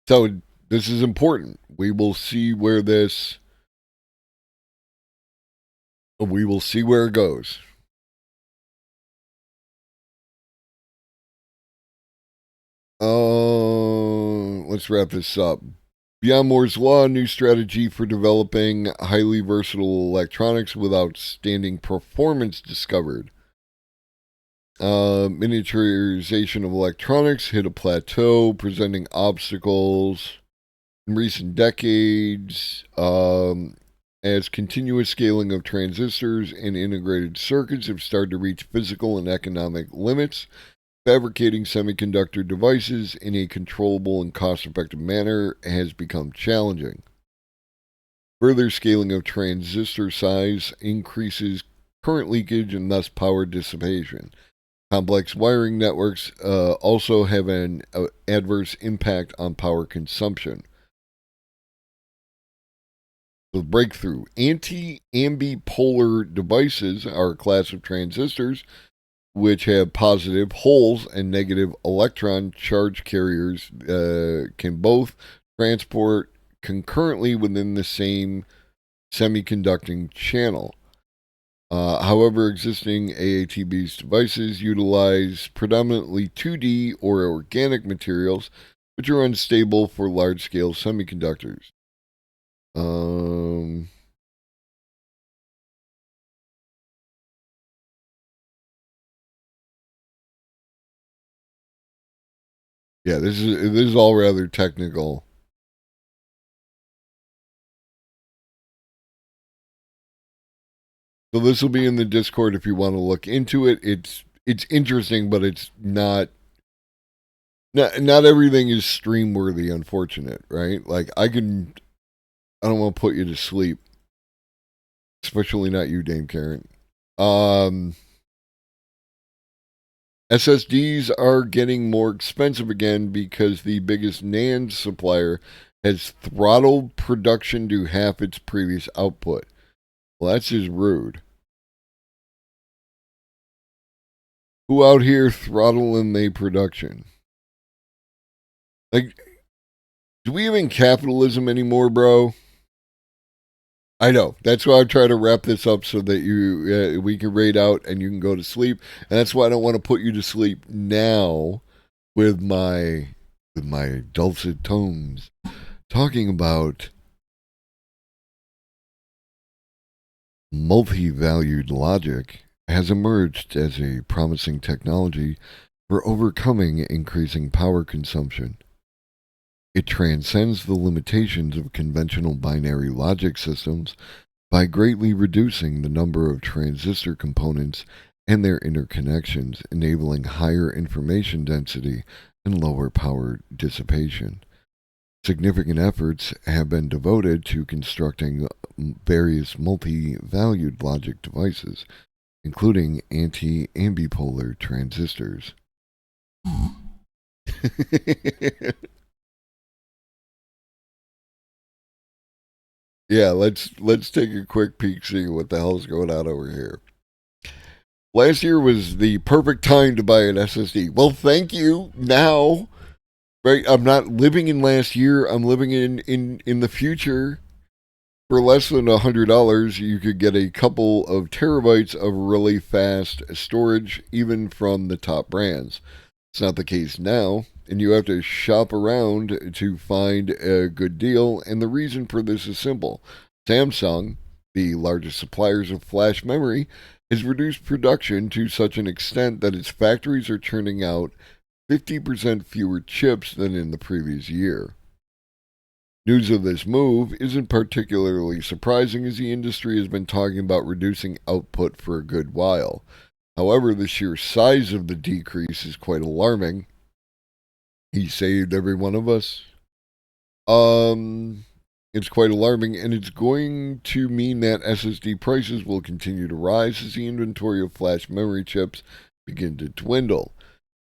Speaker 1: So this is important. We will see where it goes. Let's wrap this up. Beyond Moore's Law, a new strategy for developing highly versatile electronics with outstanding performance discovered. Miniaturization of electronics hit a plateau, presenting obstacles in recent decades as continuous scaling of transistors and integrated circuits have started to reach physical and economic limits. Fabricating semiconductor devices in a controllable and cost-effective manner has become challenging. Further scaling of transistor size increases current leakage and thus power dissipation. Complex wiring networks also have an adverse impact on power consumption. The breakthrough. Anti-ambipolar devices are a class of transistors which have positive holes and negative electron charge carriers, can both transport concurrently within the same semiconducting channel. However, existing AATB's devices utilize predominantly 2D or organic materials, which are unstable for large-scale semiconductors. Yeah, this is all rather technical. So this will be in the Discord if you want to look into it. It's interesting, but it's not everything is stream worthy, unfortunate, right? Like I don't want to put you to sleep. Especially not you, Dame Karen. SSDs are getting more expensive again because the biggest NAND supplier has throttled production to half its previous output. Well, that's just rude. Who out here throttling the production? Like, do we even capitalism anymore, bro? I know. That's why I try to wrap this up so that we can raid out and you can go to sleep. And that's why I don't want to put you to sleep now with my dulcet tones talking about multi-valued logic has emerged as a promising technology for overcoming increasing power consumption. It transcends the limitations of conventional binary logic systems by greatly reducing the number of transistor components and their interconnections, enabling higher information density and lower power dissipation. Significant efforts have been devoted to constructing various multi-valued logic devices, including anti-ambipolar transistors. Yeah, let's take a quick peek, see what the hell's going on over here. Last year was the perfect time to buy an SSD. Well, thank you. Now, right? I'm not living in last year. I'm living in the future. For less than $100, you could get a couple of terabytes of really fast storage, even from the top brands. It's not the case now, and you have to shop around to find a good deal, and the reason for this is simple. Samsung, the largest suppliers of flash memory, has reduced production to such an extent that its factories are churning out 50% fewer chips than in the previous year. News of this move isn't particularly surprising as the industry has been talking about reducing output for a good while. However, the sheer size of the decrease is quite alarming. He saved every one of us. It's quite alarming, and it's going to mean that SSD prices will continue to rise as the inventory of flash memory chips begin to dwindle.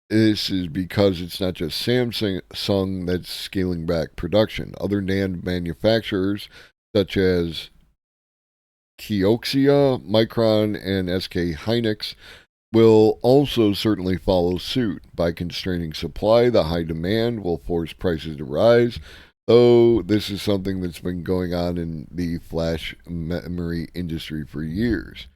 Speaker 1: This is because it's not just Samsung that's scaling back production. Other NAND manufacturers, such as Kioxia, Micron, and SK Hynix, will also certainly follow suit. By constraining supply, the high demand will force prices to rise, though this is something that's been going on in the flash memory industry for years.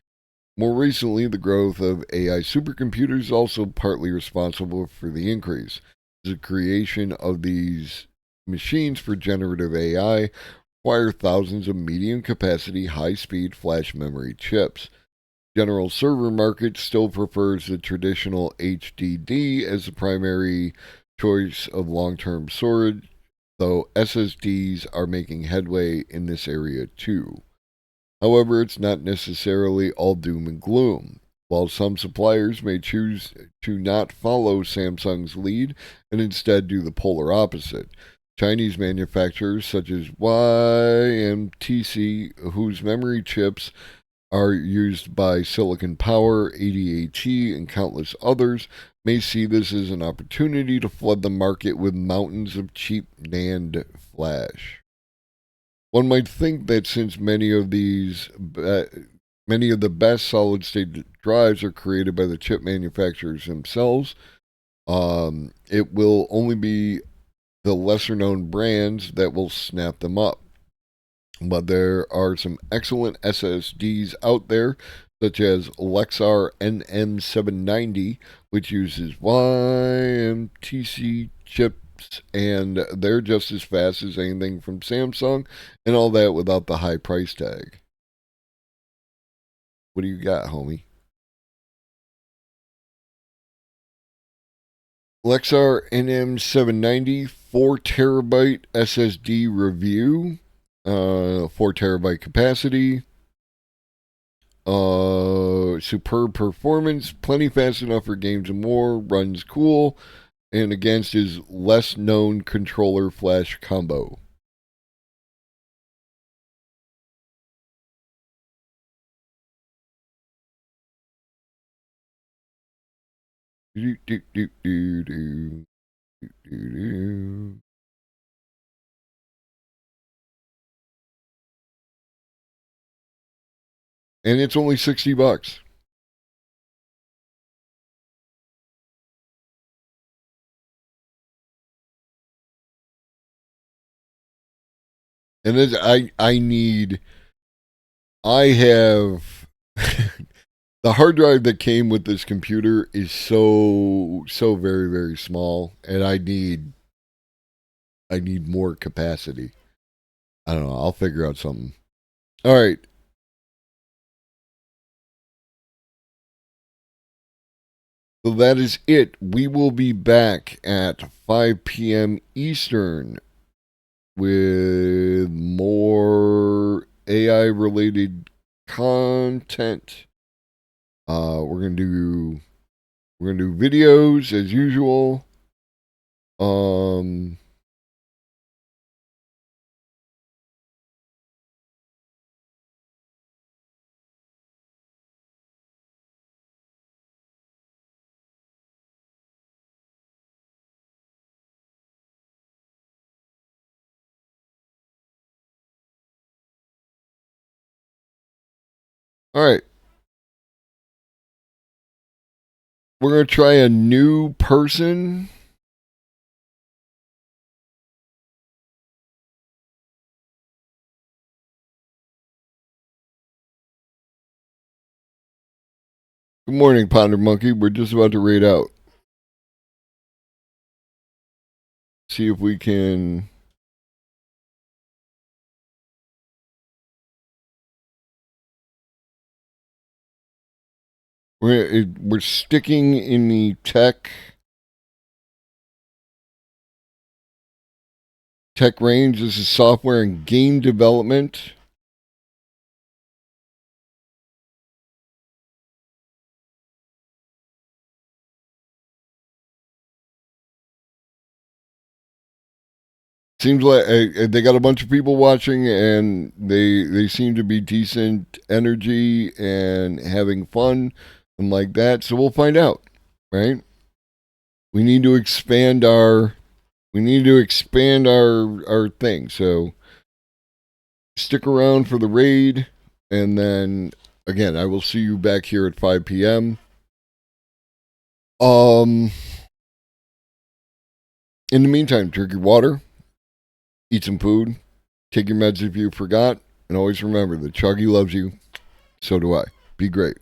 Speaker 1: More recently, the growth of AI supercomputers is also partly responsible for the increase. The creation of these machines for generative AI require thousands of medium capacity, high speed flash memory chips. General server market still prefers the traditional HDD as the primary choice of long term storage, though SSDs are making headway in this area too. However, it's not necessarily all doom and gloom. While some suppliers may choose to not follow Samsung's lead and instead do the polar opposite, Chinese manufacturers such as YMTC, whose memory chips are used by Silicon Power, ADAT, and countless others, may see this as an opportunity to flood the market with mountains of cheap NAND flash. One might think that since many of the best solid state drives are created by the chip manufacturers themselves, it will only be the lesser known brands that will snap them up. But there are some excellent SSDs out there, such as Lexar NM790, which uses YMTC chips, and they're just as fast as anything from Samsung, and all that without the high price tag. What do you got, homie? Lexar NM790 4 terabyte SSD review, 4 terabyte capacity, superb performance, plenty fast enough for games and more, runs cool, and against his less known controller flash combo. Do, do, do, do, do, do, do. And it's only $60. And this, I have the hard drive that came with this computer is so very very small, and I need more capacity. I don't know. I'll figure out something. All right. So that is it. We will be back at 5 p.m. Eastern with more AI related content. We're gonna do videos as usual. Um, all right, we're gonna try a new person. Good morning, Ponder Monkey. We're just about to raid out. See if we can. We're sticking in the tech Tech Range, this is software and game development. Seems like they got a bunch of people watching, and they seem to be decent energy and having fun and like that. So we'll find out, right? We need to expand our thing. So stick around for the raid, and then again, I will see you back here at 5 p.m. In the meantime, drink your water, eat some food, take your meds if you forgot, and always remember that Chuggy loves you. So do I. Be great.